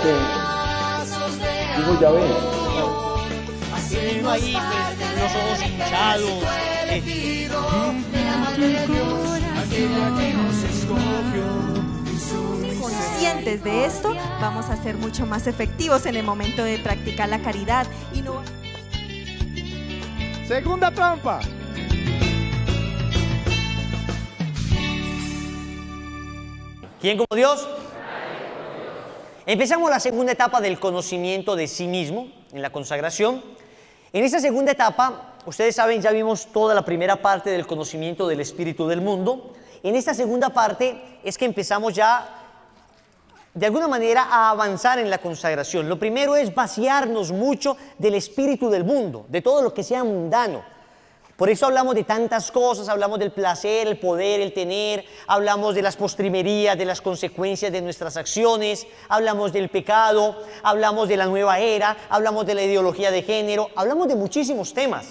que digo, ya ves. Así no hay los ojos hinchados. Conscientes de esto, vamos a ser mucho más efectivos en el momento de practicar la caridad y no... Segunda trampa. ¿Quién como Dios? Empezamos la segunda etapa del conocimiento de sí mismo en la consagración. En esa segunda etapa, ustedes saben, ya vimos toda la primera parte del conocimiento del espíritu del mundo. En esta segunda parte es que empezamos ya, de alguna manera, a avanzar en la consagración. Lo primero es vaciarnos mucho del espíritu del mundo, de todo lo que sea mundano. Por eso hablamos de tantas cosas, hablamos del placer, el poder, el tener, hablamos de las postrimerías, de las consecuencias de nuestras acciones, hablamos del pecado, hablamos de la nueva era, hablamos de la ideología de género, hablamos de muchísimos temas.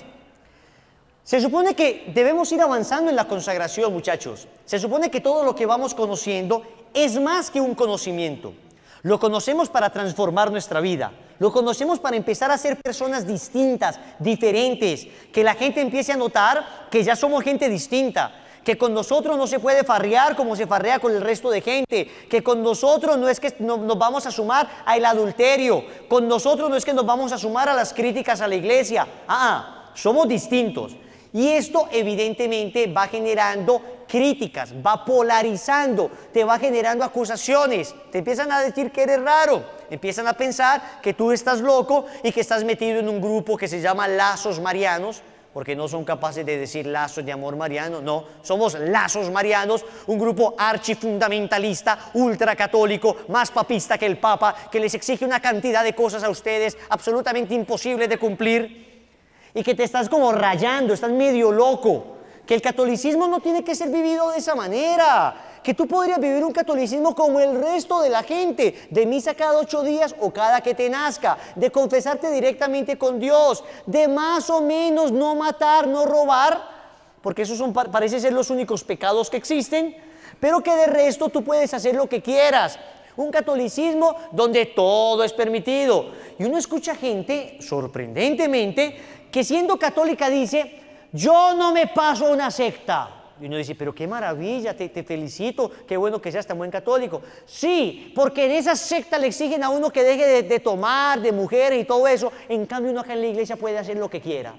Se supone que debemos ir avanzando en la consagración, muchachos. Se supone que todo lo que vamos conociendo es más que un conocimiento. Lo conocemos para transformar nuestra vida. Lo conocemos para empezar a ser personas distintas, diferentes. Que la gente empiece a notar que ya somos gente distinta. Que con nosotros no se puede farrear como se farrea con el resto de gente. Que con nosotros no es que nos vamos a sumar al adulterio. Con nosotros no es que nos vamos a sumar a las críticas a la iglesia. Somos distintos. Y esto evidentemente va generando críticas, va polarizando, te va generando acusaciones, te empiezan a decir que eres raro, empiezan a pensar que tú estás loco y que estás metido en un grupo que se llama lazos marianos, porque no son capaces de decir lazos de amor mariano, no, somos lazos marianos, un grupo archifundamentalista, ultracatólico, más papista que el Papa, que les exige una cantidad de cosas a ustedes absolutamente imposibles de cumplir. Y que te estás como rayando, estás medio loco, que el catolicismo no tiene que ser vivido de esa manera, que tú podrías vivir un catolicismo como el resto de la gente, de misa cada 8 días o cada que te nazca, de confesarte directamente con Dios, de más o menos no matar, no robar, porque esos parece ser los únicos pecados que existen, pero que de resto tú puedes hacer lo que quieras. Un catolicismo donde todo es permitido. Y uno escucha gente, sorprendentemente, que siendo católica dice, yo no me paso a una secta. Y uno dice, pero qué maravilla, te felicito, qué bueno que seas tan buen católico. Sí, porque en esa secta le exigen a uno que deje de tomar, de mujeres y todo eso. En cambio, uno acá en la iglesia puede hacer lo que quiera.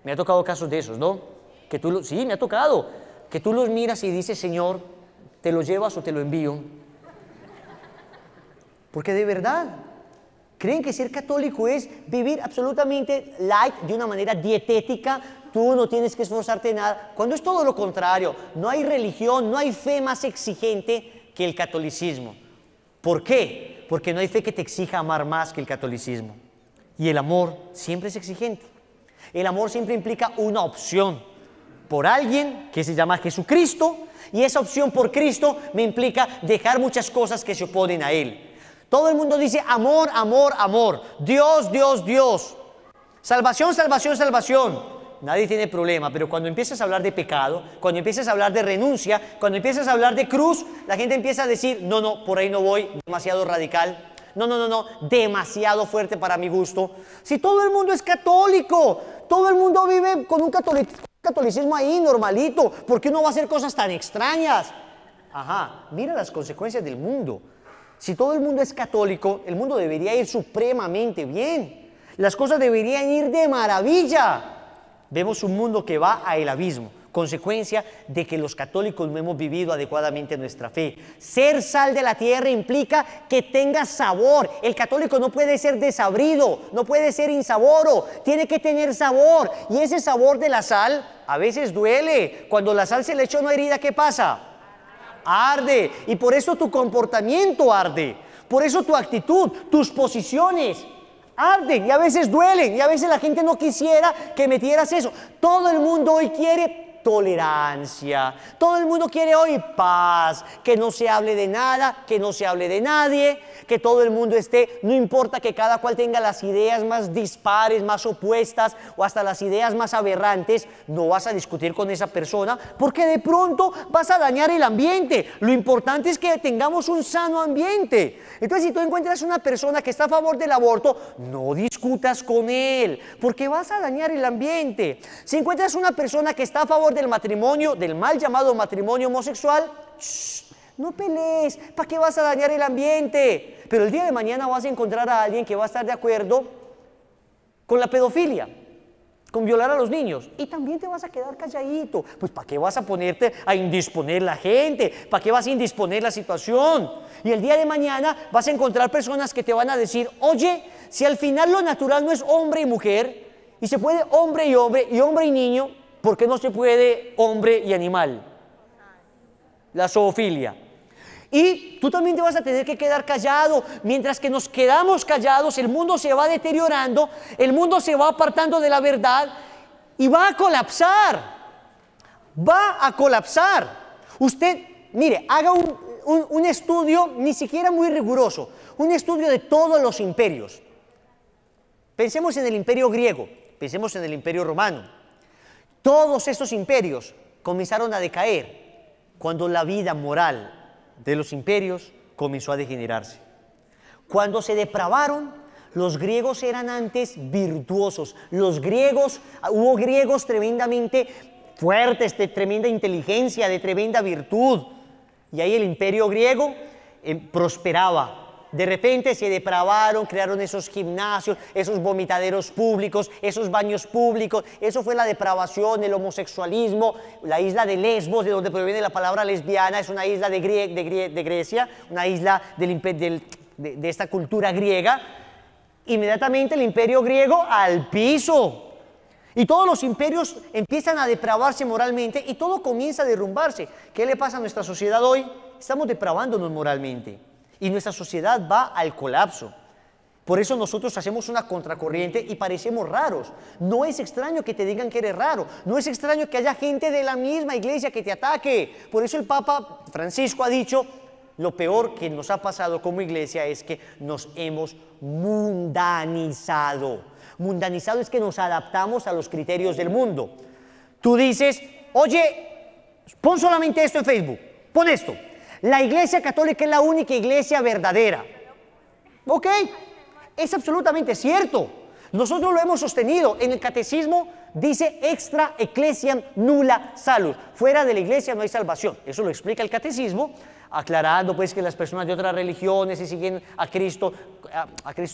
Me ha tocado casos de esos, ¿no? Sí, me ha tocado. Que tú los miras y dices, Señor, ¿te lo llevas o te lo envío? Porque de verdad, creen que ser católico es vivir absolutamente light, de una manera dietética, tú no tienes que esforzarte en nada, cuando es todo lo contrario. No hay religión, no hay fe más exigente que el catolicismo. ¿Por qué? Porque no hay fe que te exija amar más que el catolicismo. Y el amor siempre es exigente. El amor siempre implica una opción por alguien que se llama Jesucristo, y esa opción por Cristo me implica dejar muchas cosas que se oponen a Él. Todo el mundo dice amor, amor, amor. Dios, Dios, Dios. Salvación, salvación, salvación. Nadie tiene problema, pero cuando empiezas a hablar de pecado, cuando empiezas a hablar de renuncia, cuando empiezas a hablar de cruz, la gente empieza a decir, no, no, por ahí no voy, demasiado radical. No, no, no, no, demasiado fuerte para mi gusto. Si todo el mundo es católico, todo el mundo vive con un catolicismo ahí normalito, ¿por qué no va a hacer cosas tan extrañas? Mira las consecuencias del mundo. Si todo el mundo es católico, el mundo debería ir supremamente bien. Las cosas deberían ir de maravilla. Vemos un mundo que va al abismo, consecuencia de que los católicos no hemos vivido adecuadamente nuestra fe. Ser sal de la tierra implica que tenga sabor. El católico no puede ser desabrido, no puede ser insaboro, tiene que tener sabor. Y ese sabor de la sal a veces duele. Cuando la sal se le echó a una herida, ¿qué pasa? Arde, y por eso tu comportamiento arde, por eso tu actitud, tus posiciones arden y a veces duelen, y a veces la gente no quisiera que metieras eso. Todo el mundo hoy quiere tolerancia. Todo el mundo quiere hoy paz, que no se hable de nada, que no se hable de nadie, que todo el mundo esté, no importa que cada cual tenga las ideas más dispares, más opuestas o hasta las ideas más aberrantes, no vas a discutir con esa persona porque de pronto vas a dañar el ambiente. Lo importante es que tengamos un sano ambiente. Entonces, si tú encuentras una persona que está a favor del aborto, no discutas con él porque vas a dañar el ambiente. Si encuentras una persona que está a favor del matrimonio, del mal llamado matrimonio homosexual, no pelees, ¿para qué vas a dañar el ambiente? Pero el día de mañana vas a encontrar a alguien que va a estar de acuerdo con la pedofilia, con violar a los niños, y también te vas a quedar calladito. Pues ¿para qué vas a ponerte a indisponer la gente? ¿Para qué vas a indisponer la situación? Y el día de mañana vas a encontrar personas que te van a decir, oye, si al final lo natural no es hombre y mujer, y se puede hombre y hombre y niño, ¿por qué no se puede hombre y animal? La zoofilia. Y tú también te vas a tener que quedar callado. Mientras que nos quedamos callados, el mundo se va deteriorando, el mundo se va apartando de la verdad y va a colapsar. Va a colapsar. Usted, mire, haga un estudio ni siquiera muy riguroso, un estudio de todos los imperios. Pensemos en el imperio griego, pensemos en el imperio romano. Todos estos imperios comenzaron a decaer cuando la vida moral de los imperios comenzó a degenerarse. Cuando se depravaron, los griegos eran antes virtuosos. Hubo griegos tremendamente fuertes, de tremenda inteligencia, de tremenda virtud. Y ahí el imperio griego prosperaba. De repente se depravaron, crearon esos gimnasios, esos vomitaderos públicos, esos baños públicos. Eso fue la depravación, el homosexualismo. La isla de Lesbos, de donde proviene la palabra lesbiana, es una isla de Grecia, una isla de esta cultura griega. Inmediatamente el imperio griego al piso. Y todos los imperios empiezan a depravarse moralmente y todo comienza a derrumbarse. ¿Qué le pasa a nuestra sociedad hoy? Estamos depravándonos moralmente. Y nuestra sociedad va al colapso. Por eso nosotros hacemos una contracorriente y parecemos raros. No es extraño que te digan que eres raro. No es extraño que haya gente de la misma iglesia que te ataque. Por eso el Papa Francisco ha dicho, lo peor que nos ha pasado como iglesia es que nos hemos mundanizado. Mundanizado es que nos adaptamos a los criterios del mundo. Tú dices, oye, pon solamente esto en Facebook, pon esto. La Iglesia Católica es la única iglesia verdadera. ¿Ok? Es absolutamente cierto. Nosotros lo hemos sostenido. En el catecismo dice extra ecclesiam nulla salus. Fuera de la iglesia no hay salvación. Eso lo explica el catecismo, aclarando pues que las personas de otras religiones, si siguen a Cristo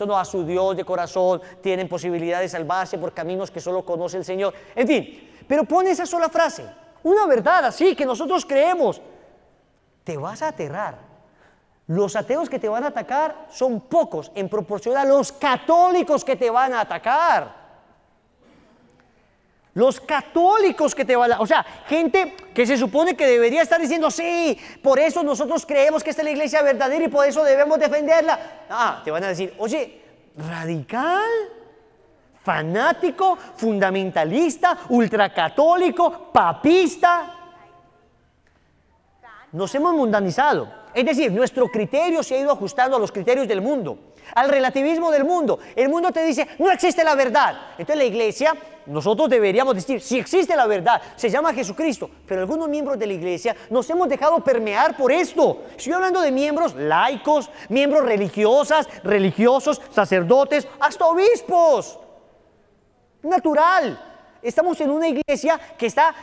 no, a su Dios de corazón, tienen posibilidad de salvarse por caminos que solo conoce el Señor. En fin, pero pone esa sola frase, una verdad así que nosotros creemos. Te vas a aterrar. Los ateos que te van a atacar son pocos en proporción a los católicos que te van a atacar. Los católicos que te van a... O sea, gente que se supone que debería estar diciendo, sí, por eso nosotros creemos que esta es la iglesia verdadera y por eso debemos defenderla. Te van a decir, oye, radical, fanático, fundamentalista, ultracatólico, papista. Nos hemos mundanizado. Es decir, nuestro criterio se ha ido ajustando a los criterios del mundo, al relativismo del mundo. El mundo te dice, no existe la verdad. Entonces la iglesia, nosotros deberíamos decir, sí existe la verdad, se llama Jesucristo. Pero algunos miembros de la iglesia nos hemos dejado permear por esto. Estoy hablando de miembros laicos, miembros religiosos, sacerdotes, hasta obispos. Natural. Estamos en una iglesia que está...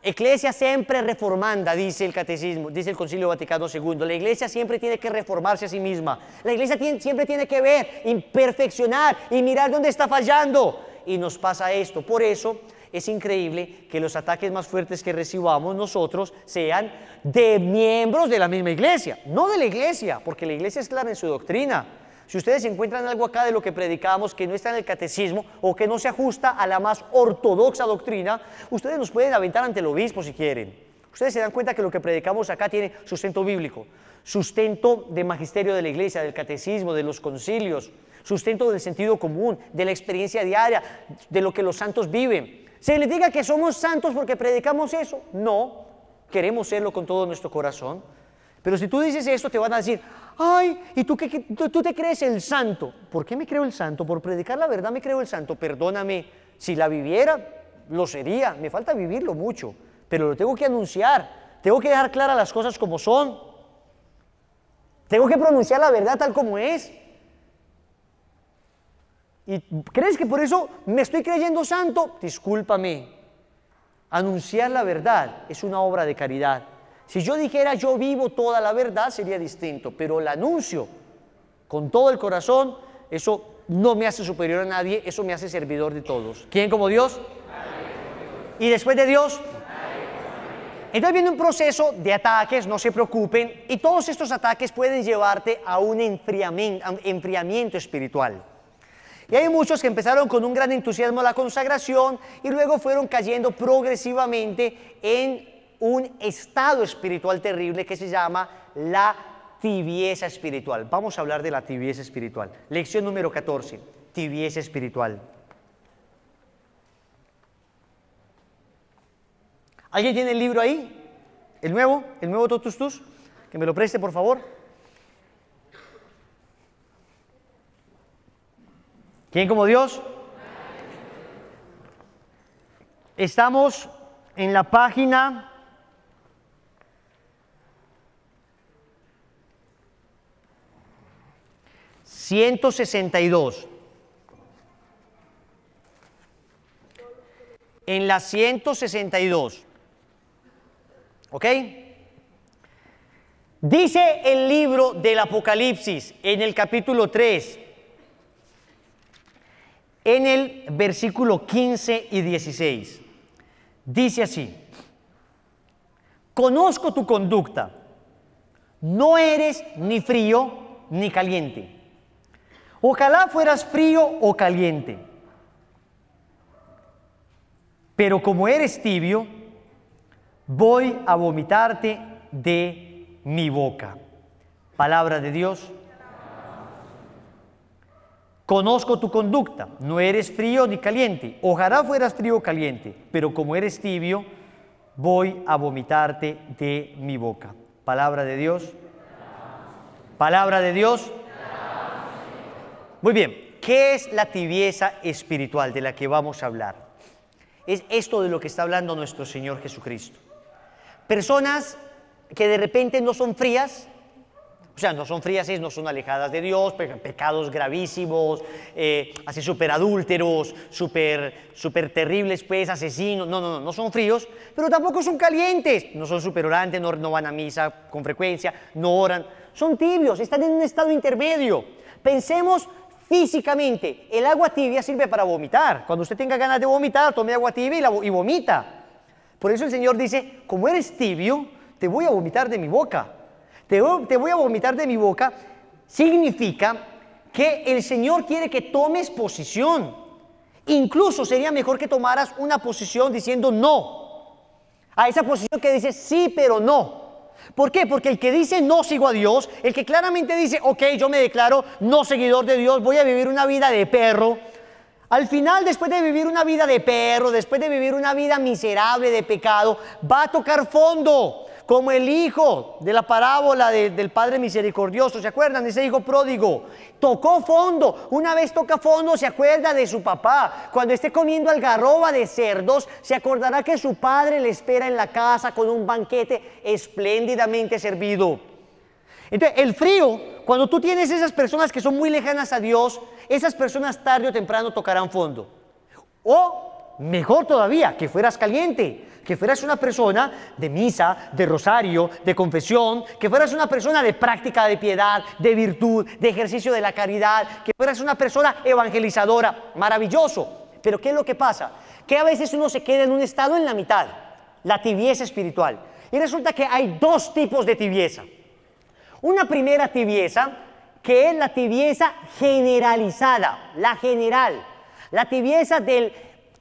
Iglesia siempre reformanda, dice el catecismo, dice el Concilio Vaticano II. La iglesia siempre tiene que reformarse a sí misma. La iglesia siempre tiene que ver, perfeccionar y mirar dónde está fallando. Y nos pasa esto. Por eso es increíble que los ataques más fuertes que recibamos nosotros sean de miembros de la misma iglesia, no de la iglesia, porque la iglesia es clara en su doctrina. Si ustedes encuentran algo acá de lo que predicamos que no está en el catecismo o que no se ajusta a la más ortodoxa doctrina, ustedes nos pueden aventar ante el obispo si quieren. Ustedes se dan cuenta que lo que predicamos acá tiene sustento bíblico, sustento de magisterio de la iglesia, del catecismo, de los concilios, sustento del sentido común, de la experiencia diaria, de lo que los santos viven. ¿Significa que somos santos porque predicamos eso? No, queremos serlo con todo nuestro corazón. Pero si tú dices esto, te van a decir, ay, ¿y tú te crees el santo? ¿Por qué me creo el santo? Por predicar la verdad me creo el santo. Perdóname, si la viviera, lo sería. Me falta vivirlo mucho, pero lo tengo que anunciar. Tengo que dejar claras las cosas como son. Tengo que pronunciar la verdad tal como es. ¿Y crees que por eso me estoy creyendo santo? Discúlpame. Anunciar la verdad es una obra de caridad. Si yo dijera yo vivo toda la verdad sería distinto, pero la anuncio con todo el corazón, eso no me hace superior a nadie, eso me hace servidor de todos. ¿Quién como Dios? ¿Y después de Dios? Entonces viene un proceso de ataques, no se preocupen, y todos estos ataques pueden llevarte a un enfriamiento espiritual. Y hay muchos que empezaron con un gran entusiasmo a la consagración y luego fueron cayendo progresivamente en un estado espiritual terrible que se llama la tibieza espiritual. Vamos a hablar de la tibieza espiritual. Lección número 14, tibieza espiritual. ¿Alguien tiene el libro ahí? ¿El nuevo Totus Tus? Que me lo preste, por favor. ¿Quién como Dios? Estamos en la página 162. En la 162. ¿Ok? Dice el libro del Apocalipsis en el capítulo 3, en el versículo 15 y 16. Dice así: conozco tu conducta, no eres ni frío ni caliente. Ojalá fueras frío o caliente. Pero como eres tibio, voy a vomitarte de mi boca. Palabra de Dios. Conozco tu conducta, no eres frío ni caliente. Ojalá fueras frío o caliente, pero como eres tibio, voy a vomitarte de mi boca. Palabra de Dios. Palabra de Dios. Muy bien, ¿qué es la tibieza espiritual de la que vamos a hablar? Es esto de lo que está hablando nuestro Señor Jesucristo. Personas que de repente no son frías, o sea, no son frías, no son alejadas de Dios, pecados gravísimos, así súper adúlteros, súper terribles, pues, asesinos, no son fríos, pero tampoco son calientes, no son súper orantes, no van a misa con frecuencia, no oran, son tibios, están en un estado intermedio. Pensemos físicamente, el agua tibia sirve para vomitar. Cuando usted tenga ganas de vomitar, tome agua tibia y vomita. Por eso el Señor dice, como eres tibio, te voy a vomitar de mi boca. Te voy a vomitar de mi boca significa que el Señor quiere que tomes posición. Incluso sería mejor que tomaras una posición diciendo no a esa posición que dice sí, pero no. ¿Por qué? Porque el que dice no sigo a Dios, el que claramente dice ok, yo me declaro no seguidor de Dios, voy a vivir una vida de perro. Al final, después de vivir una vida de perro, después de vivir una vida miserable de pecado, va a tocar fondo, como el hijo de la parábola del Padre Misericordioso. ¿Se acuerdan? Ese hijo pródigo tocó fondo. Una vez toca fondo, se acuerda de su papá. Cuando esté comiendo algarroba de cerdos, se acordará que su padre le espera en la casa con un banquete espléndidamente servido. Entonces, el frío, cuando tú tienes esas personas que son muy lejanas a Dios, esas personas tarde o temprano tocarán fondo. O, mejor todavía, que fueras caliente, que fueras una persona de misa, de rosario, de confesión, que fueras una persona de práctica de piedad, de virtud, de ejercicio de la caridad, que fueras una persona evangelizadora. Maravilloso. Pero ¿qué es lo que pasa? Que a veces uno se queda en un estado en la mitad, la tibieza espiritual. Y resulta que hay dos tipos de tibieza. Una primera tibieza, que es la tibieza generalizada, la general, la tibieza del,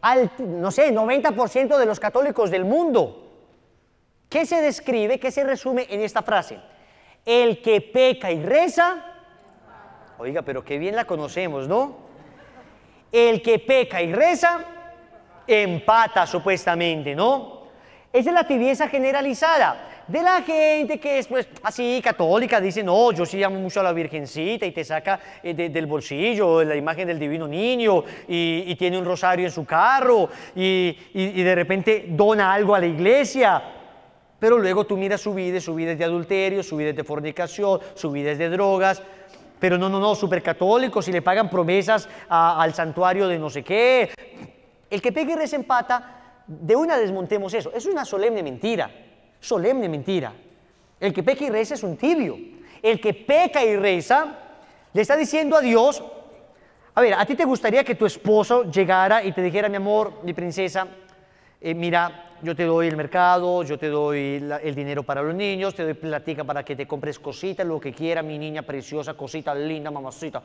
90% de los católicos del mundo. ¿Qué se describe, qué se resume en esta frase? El que peca y reza, oiga, pero qué bien la conocemos, ¿no? El que peca y reza empata supuestamente, ¿no? Esa es la tibieza generalizada de la gente que es pues así católica, dice, no, yo sí amo mucho a la Virgencita y te saca del bolsillo la imagen del divino niño y tiene un rosario en su carro y de repente dona algo a la iglesia, pero luego tú miras su vida es de adulterio, su vida es de fornicación, su vida es de drogas, pero no, súper católicos y le pagan promesas al santuario de no sé qué. El que peca y reza empata, de una desmontemos eso, es una solemne mentira. Solemne mentira. El que peca y reza es un tibio. El que peca y reza le está diciendo a Dios, a ver, ¿a ti te gustaría que tu esposo llegara y te dijera, mi amor, mi princesa, mira, yo te doy el mercado, yo te doy el dinero para los niños, te doy platica para que te compres cositas, lo que quiera, mi niña preciosa, cosita linda, mamacita?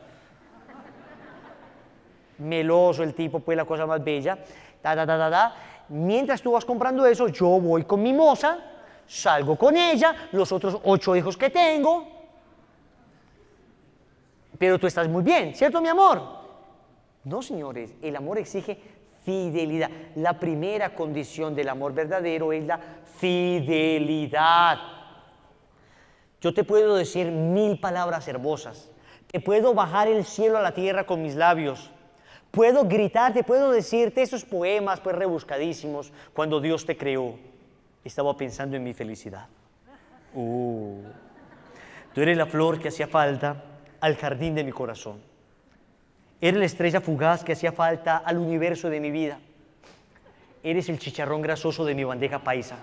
Meloso el tipo, pues la cosa más bella, Mientras tú vas comprando eso, yo voy con mi moza, salgo con ella, los otros 8 hijos que tengo, pero tú estás muy bien, ¿cierto, mi amor? No, señores, el amor exige fidelidad. La primera condición del amor verdadero es la fidelidad. Yo te puedo decir 1000 palabras hermosas, te puedo bajar el cielo a la tierra con mis labios, puedo gritarte, puedo decirte esos poemas pues rebuscadísimos. Cuando Dios te creó, estaba pensando en mi felicidad. Tú eres la flor que hacía falta al jardín de mi corazón. Eres la estrella fugaz que hacía falta al universo de mi vida. Eres el chicharrón grasoso de mi bandeja paisa.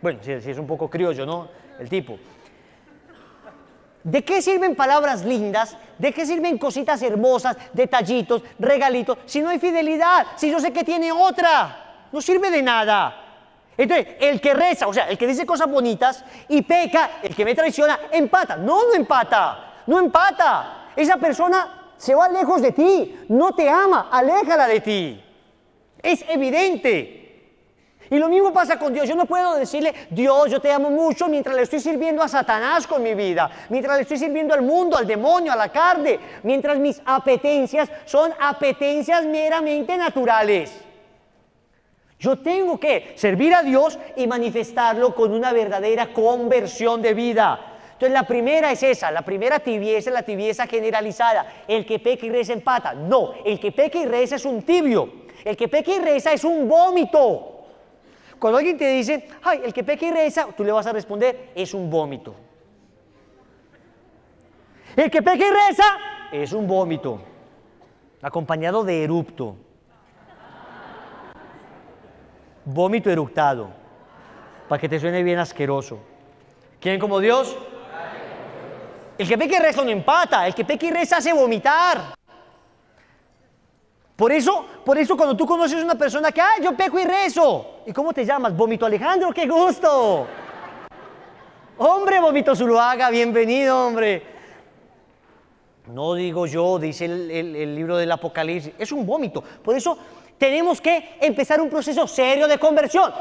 Bueno, si es un poco criollo, ¿no? El tipo. ¿De qué sirven palabras lindas? ¿De qué sirven cositas hermosas, detallitos, regalitos, si no hay fidelidad? Si yo sé que tiene otra, no sirve de nada. Entonces, el que reza, o sea, el que dice cosas bonitas y peca, el que me traiciona, empata. No empata, no empata. Esa persona se va lejos de ti, no te ama, aléjala de ti. Es evidente. Y lo mismo pasa con Dios. Yo no puedo decirle, Dios, yo te amo mucho mientras le estoy sirviendo a Satanás con mi vida, mientras le estoy sirviendo al mundo, al demonio, a la carne, mientras mis apetencias son apetencias meramente naturales. Yo tengo que servir a Dios y manifestarlo con una verdadera conversión de vida. Entonces la primera es esa, la primera tibieza es la tibieza generalizada. El que peca y reza empata. No, el que peca y reza es un tibio. El que peca y reza es un vómito. Cuando alguien te dice, ay, el que peca y reza, tú le vas a responder, es un vómito. El que peca y reza es un vómito, acompañado de erupto. Vómito eructado, para que te suene bien asqueroso. ¿Quieren como Dios? El que peca y reza no empata, el que peca y reza hace vomitar. Por eso cuando tú conoces a una persona que, ay, yo peco y rezo. ¿Y cómo te llamas? Vómito Alejandro, qué gusto. Hombre, Vómito Zuluaga, bienvenido, hombre. No digo yo, dice el libro del Apocalipsis, es un vómito. Por eso tenemos que empezar un proceso serio de conversión.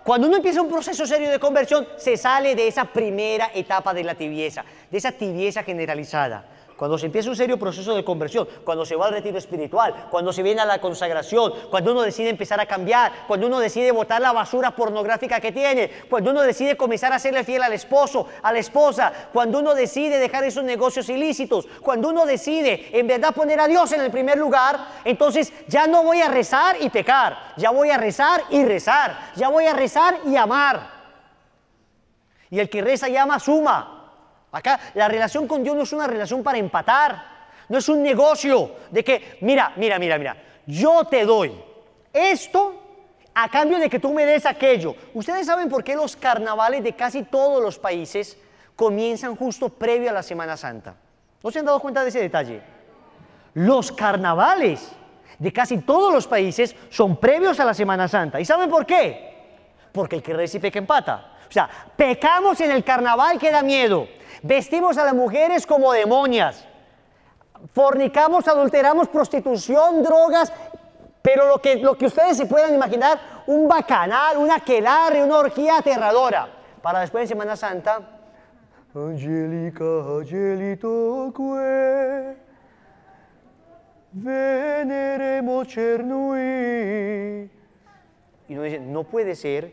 Cuando uno empieza un proceso serio de conversión, se sale de esa primera etapa de la tibieza, de esa tibieza generalizada. Cuando se empieza un serio proceso de conversión, cuando se va al retiro espiritual, cuando se viene a la consagración, cuando uno decide empezar a cambiar, cuando uno decide botar la basura pornográfica que tiene, cuando uno decide comenzar a serle fiel al esposo, a la esposa, cuando uno decide dejar esos negocios ilícitos, cuando uno decide en verdad poner a Dios en el primer lugar, entonces ya no voy a rezar y pecar, ya voy a rezar y rezar, ya voy a rezar y amar. Y el que reza y ama suma. Acá la relación con Dios no es una relación para empatar, no es un negocio de que, mira, yo te doy esto a cambio de que tú me des aquello. ¿Ustedes saben por qué los carnavales de casi todos los países comienzan justo previo a la Semana Santa? ¿No se han dado cuenta de ese detalle? Los carnavales de casi todos los países son previos a la Semana Santa. ¿Y saben por qué? Porque el que reza y peca empata. O sea, pecamos en el carnaval que da miedo. Vestimos a las mujeres como demonias, fornicamos, adulteramos, prostitución, drogas, pero lo que ustedes se puedan imaginar, un bacanal, una aquelarre, una orgía aterradora. Para después en Semana Santa, Angélica, Angelito, veneremo cernui. Y uno dice, no puede ser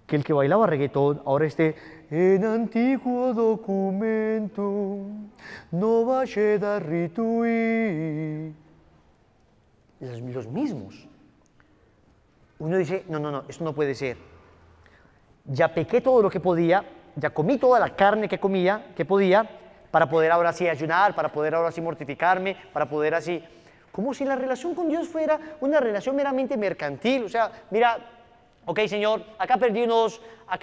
que el que bailaba reggaetón ahora esté en antiguo documento, no vaya da ritui. Los mismos. Uno dice, no, esto no puede ser. Ya pequé todo lo que podía, ya comí toda la carne que podía, para poder ahora sí ayunar, para poder ahora sí mortificarme, para poder así... Como si la relación con Dios fuera una relación meramente mercantil. O sea, mira, ok, Señor, acá perdí unos...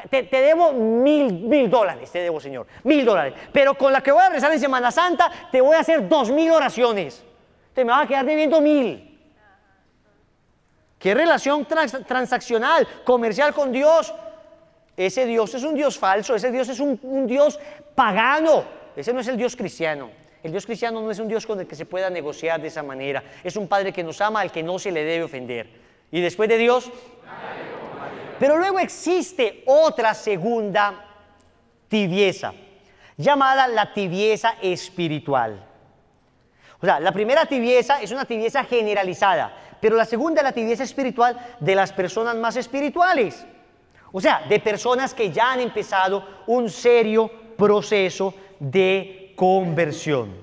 te debo $1,000, te debo, Señor, $1,000. Pero con la que voy a rezar en Semana Santa, te voy a hacer 2,000 oraciones. Te me vas a quedar debiendo 1,000. ¿Qué relación transaccional, comercial con Dios? Ese Dios es un Dios falso, ese Dios es un Dios pagano. Ese no es el Dios cristiano. El Dios cristiano no es un Dios con el que se pueda negociar de esa manera. Es un Padre que nos ama, al que no se le debe ofender. Y después de Dios... Pero luego existe otra segunda tibieza, llamada la tibieza espiritual. O sea, la primera tibieza es una tibieza generalizada, pero la segunda es la tibieza espiritual de las personas más espirituales. O sea, de personas que ya han empezado un serio proceso de conversión.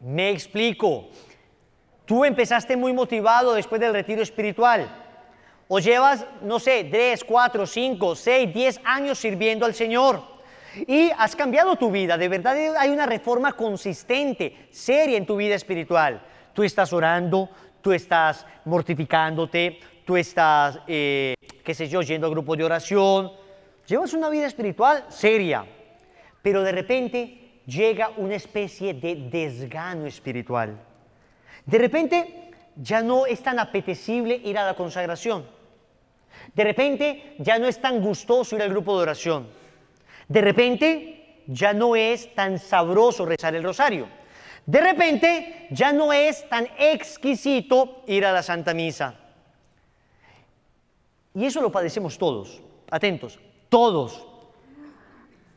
Me explico. Tú empezaste muy motivado después del retiro espiritual. O llevas, no sé, 3, 4, 5, 6, 10 años sirviendo al Señor. Y has cambiado tu vida. De verdad hay una reforma consistente, seria en tu vida espiritual. Tú estás orando, tú estás mortificándote, tú estás, qué sé yo, yendo a grupos de oración. Llevas una vida espiritual seria. Pero de repente llega una especie de desgano espiritual. De repente ya no es tan apetecible ir a la consagración. De repente ya no es tan gustoso ir al grupo de oración. De repente ya no es tan sabroso rezar el rosario. De repente ya no es tan exquisito ir a la Santa Misa. Y eso lo padecemos todos. Atentos, todos.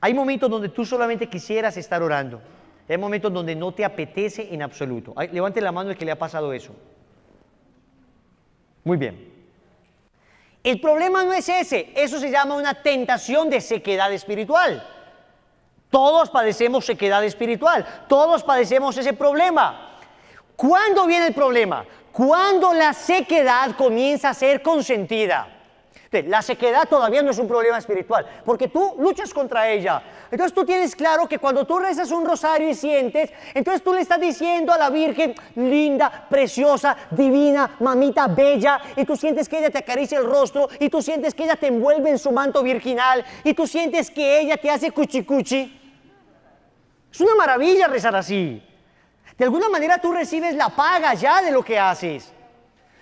Hay momentos donde tú solamente quisieras estar orando. Hay momentos donde no te apetece en absoluto. Levante la mano el que le ha pasado eso. Muy bien. El problema no es ese. Eso se llama una tentación de sequedad espiritual. Todos padecemos sequedad espiritual. Todos padecemos ese problema. ¿Cuándo viene el problema? Cuando la sequedad comienza a ser consentida. La sequedad todavía no es un problema espiritual, porque tú luchas contra ella. Entonces tú tienes claro que cuando tú rezas un rosario y sientes, entonces tú le estás diciendo a la Virgen, linda, preciosa, divina, mamita bella, y tú sientes que ella te acaricia el rostro, y tú sientes que ella te envuelve en su manto virginal, y tú sientes que ella te hace cuchi cuchi. Es una maravilla rezar así. De alguna manera tú recibes la paga ya de lo que haces.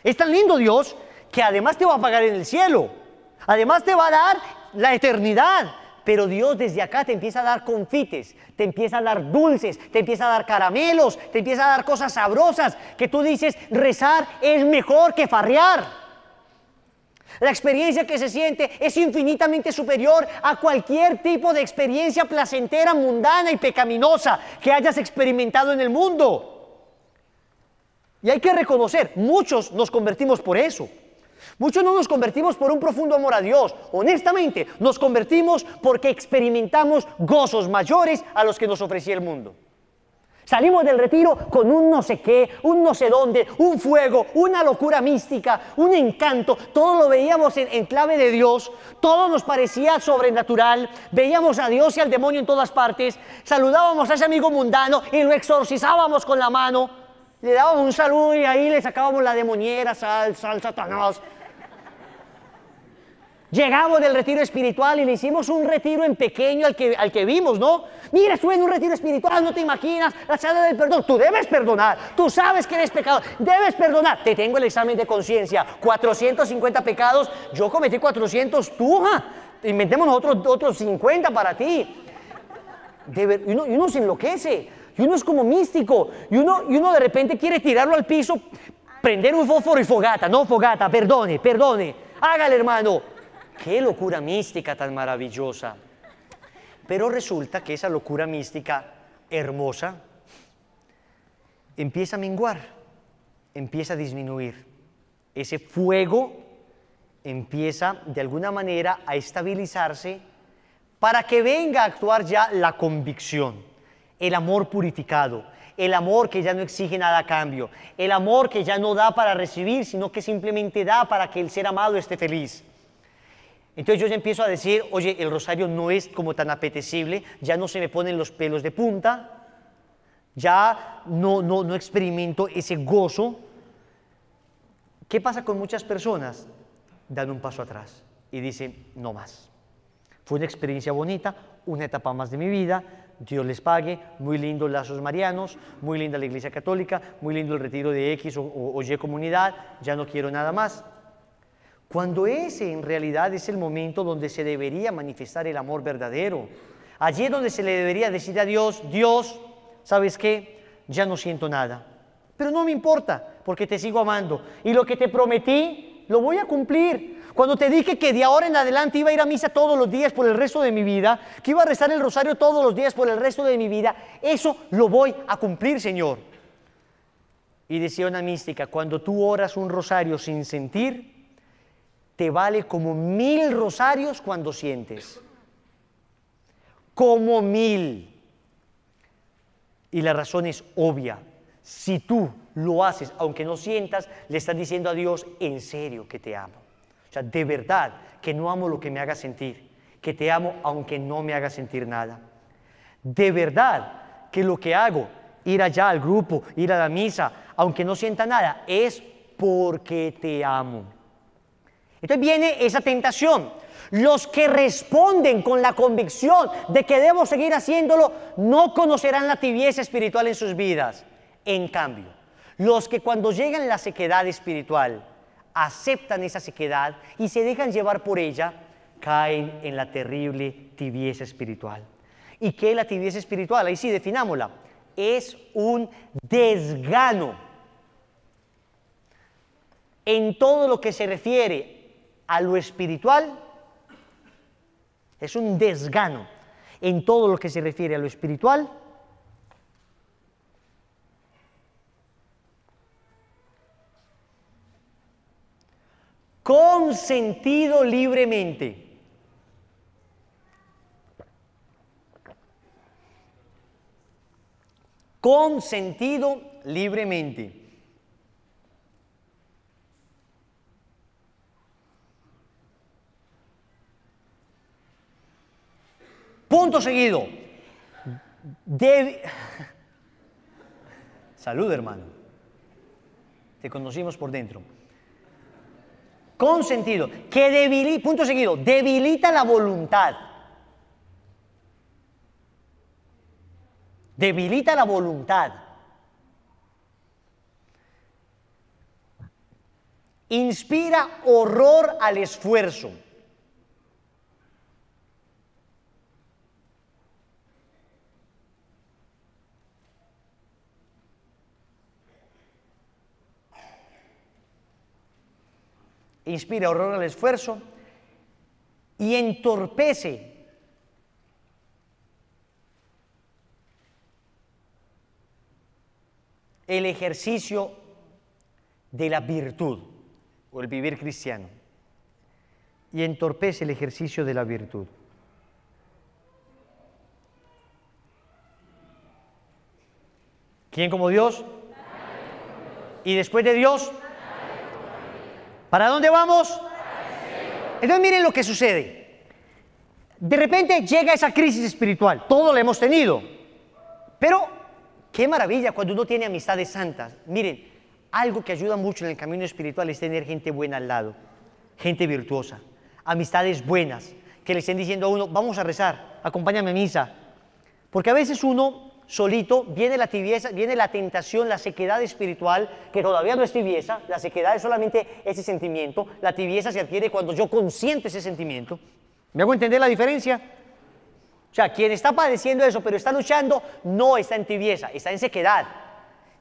Es tan lindo Dios que además te va a pagar en el cielo. Además te va a dar la eternidad. Pero Dios desde acá te empieza a dar confites, te empieza a dar dulces, te empieza a dar caramelos, te empieza a dar cosas sabrosas que tú dices, rezar es mejor que farrear. La experiencia que se siente es infinitamente superior a cualquier tipo de experiencia placentera, mundana y pecaminosa que hayas experimentado en el mundo. Y hay que reconocer, muchos nos convertimos por eso. Muchos no nos convertimos por un profundo amor a Dios. Honestamente, nos convertimos porque experimentamos gozos mayores a los que nos ofrecía el mundo. Salimos del retiro con un no sé qué, un no sé dónde, un fuego, una locura mística, un encanto. Todo lo veíamos en clave de Dios. Todo nos parecía sobrenatural. Veíamos a Dios y al demonio en todas partes. Saludábamos a ese amigo mundano y lo exorcizábamos con la mano. Le dábamos un saludo y ahí le sacábamos la demoniera, sal, Satanás. Llegamos del retiro espiritual y le hicimos un retiro en pequeño al que vimos, ¿no? Mira, estuve en un retiro espiritual, no te imaginas, la sala del perdón. Tú debes perdonar, tú sabes que eres pecador, debes perdonar. Te tengo el examen de conciencia, 450 pecados, yo cometí 400, tú, inventémonos otros 50 para ti. Y uno se enloquece, y uno es como místico, y uno de repente quiere tirarlo al piso, prender un fósforo y fogata, no fogata, perdone, hágale hermano. qué locura mística tan maravillosa. Pero resulta que esa locura mística hermosa empieza a menguar, empieza a disminuir. Ese fuego empieza de alguna manera a estabilizarse para que venga a actuar ya la convicción, el amor purificado, el amor que ya no exige nada a cambio, el amor que ya no da para recibir, sino que simplemente da para que el ser amado esté feliz. Entonces yo ya empiezo a decir, oye, el rosario no es como tan apetecible, ya no se me ponen los pelos de punta, ya no experimento ese gozo. ¿Qué pasa con muchas personas? Dan un paso atrás y dicen, no más. Fue una experiencia bonita, una etapa más de mi vida, Dios les pague, muy lindos lazos marianos, muy linda la Iglesia Católica, muy lindo el retiro de X o Y comunidad, ya no quiero nada más. Cuando ese en realidad es el momento donde se debería manifestar el amor verdadero. Allí es donde se le debería decir a Dios, Dios, ¿sabes qué? Ya no siento nada, pero no me importa, porque te sigo amando. Y lo que te prometí, lo voy a cumplir. Cuando te dije que de ahora en adelante iba a ir a misa todos los días por el resto de mi vida, que iba a rezar el rosario todos los días por el resto de mi vida, eso lo voy a cumplir, Señor. Y decía una mística, cuando tú oras un rosario sin sentir, te vale como 1000 rosarios cuando sientes. Como 1000. Y la razón es obvia. Si tú lo haces, aunque no sientas, le estás diciendo a Dios, en serio que te amo. O sea, de verdad, que no amo lo que me haga sentir, que te amo aunque no me haga sentir nada. De verdad, que lo que hago, ir allá al grupo, ir a la misa, aunque no sienta nada, es porque te amo. Entonces viene esa tentación. Los que responden con la convicción de que debo seguir haciéndolo, no conocerán la tibieza espiritual en sus vidas. En cambio, los que cuando llegan la sequedad espiritual, aceptan esa sequedad y se dejan llevar por ella, caen en la terrible tibieza espiritual. ¿Y qué es la tibieza espiritual? Ahí sí, definámosla. Es un desgano en todo lo que se refiere a lo espiritual. Es un desgano en todo lo que se refiere a lo espiritual. Consentido libremente. Consentido libremente. Punto seguido. Salud, hermano. Te conocimos por dentro. Consentido, que debilita, punto seguido, debilita la voluntad. Debilita la voluntad. Inspira horror al esfuerzo. Inspira horror al esfuerzo y entorpece el ejercicio de la virtud o el vivir cristiano. Y entorpece el ejercicio de la virtud. ¿Quién como Dios? Y después de Dios, ¿para dónde vamos? Entonces miren lo que sucede. De repente llega esa crisis espiritual. Todos la hemos tenido. Pero qué maravilla cuando uno tiene amistades santas. Miren, algo que ayuda mucho en el camino espiritual es tener gente buena al lado. Gente virtuosa. Amistades buenas. Que le estén diciendo a uno, vamos a rezar, acompáñame a misa. Porque a veces uno solito, viene la tibieza, viene la tentación, la sequedad espiritual, que todavía no es tibieza, la sequedad es solamente ese sentimiento, la tibieza se adquiere cuando yo consiento ese sentimiento. ¿Me hago entender la diferencia? O sea, quien está padeciendo eso, pero está luchando, no está en tibieza, está en sequedad.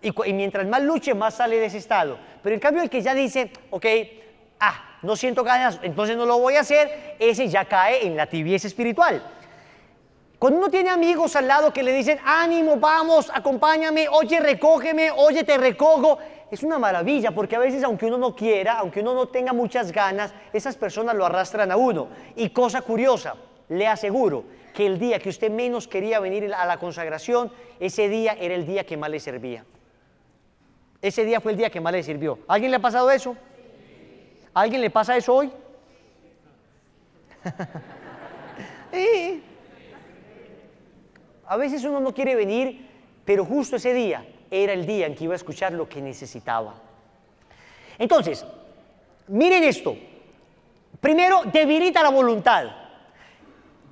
Y mientras más luche, más sale de ese estado. Pero en cambio el que ya dice, ok, no siento ganas, entonces no lo voy a hacer, ese ya cae en la tibieza espiritual. Cuando uno tiene amigos al lado que le dicen, ánimo, vamos, acompáñame, oye, recógeme, oye, te recojo, es una maravilla, porque a veces aunque uno no quiera, aunque uno no tenga muchas ganas, esas personas lo arrastran a uno. Y cosa curiosa, le aseguro que el día que usted menos quería venir a la consagración, ese día era el día que más le servía. Ese día fue el día que más le sirvió. ¿A alguien le ha pasado eso? ¿A alguien le pasa eso hoy? A veces uno no quiere venir, pero justo ese día era el día en que iba a escuchar lo que necesitaba. Entonces, miren esto. Primero, debilita la voluntad.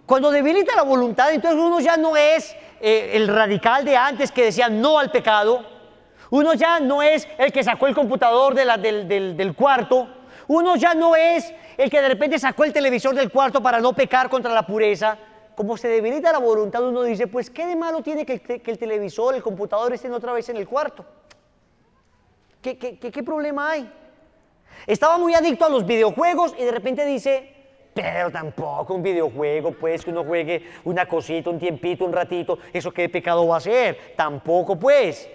Cuando debilita la voluntad, entonces uno ya no es el radical de antes que decía no al pecado. Uno ya no es el que sacó el computador del cuarto. Uno ya no es el que de repente sacó el televisor del cuarto para no pecar contra la pureza. Como se debilita la voluntad, uno dice, pues, ¿qué de malo tiene que el televisor, el computador estén otra vez en el cuarto? ¿Qué problema hay? Estaba muy adicto a los videojuegos y de repente dice, pero tampoco un videojuego, pues, que uno juegue una cosita, un tiempito, un ratito, ¿eso qué pecado va a ser? Tampoco, pues.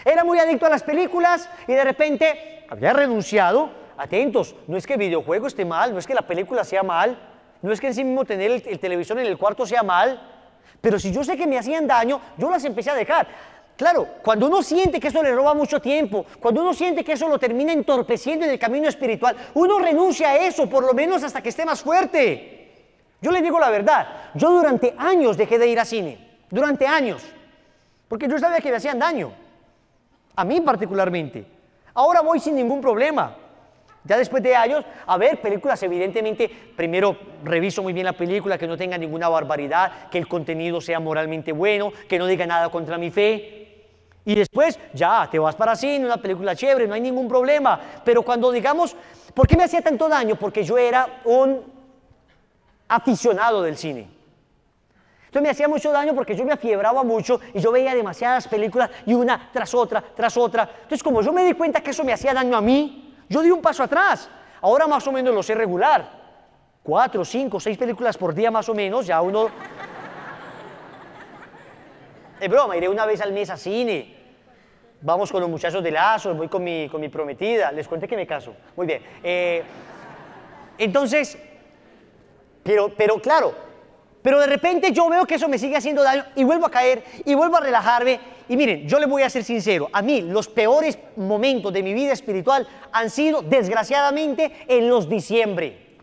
Era muy adicto a las películas y de repente había renunciado. Atentos, no es que el videojuego esté mal, no es que la película sea mal, no es que en sí mismo tener el televisor en el cuarto sea mal, pero si yo sé que me hacían daño, yo las empecé a dejar. Claro, cuando uno siente que eso le roba mucho tiempo, cuando uno siente que eso lo termina entorpeciendo en el camino espiritual, uno renuncia a eso, por lo menos hasta que esté más fuerte. Yo les digo la verdad, yo durante años dejé de ir a cine, durante años, porque yo sabía que me hacían daño, a mí particularmente. Ahora voy sin ningún problema. Ya después de años, a ver películas, evidentemente, primero reviso muy bien la película, que no tenga ninguna barbaridad, que el contenido sea moralmente bueno, que no diga nada contra mi fe. Y después, ya, te vas para cine, una película chévere, no hay ningún problema. Pero cuando digamos, ¿por qué me hacía tanto daño? Porque yo era un aficionado del cine. Entonces me hacía mucho daño porque yo me afiebraba mucho y yo veía demasiadas películas y una tras otra, tras otra. Entonces, como yo me di cuenta que eso me hacía daño a mí, yo di un paso atrás. Ahora más o menos lo sé regular. 4, 5, 6 películas por día más o menos. Ya uno... Es broma, iré una vez al mes a cine. Vamos con los muchachos de Lazos, voy con mi prometida. Les conté que me caso. Muy bien. Entonces, pero claro, pero de repente yo veo que eso me sigue haciendo daño y vuelvo a caer y vuelvo a relajarme. Y miren, yo les voy a ser sincero, a mí los peores momentos de mi vida espiritual han sido, desgraciadamente, en los diciembre.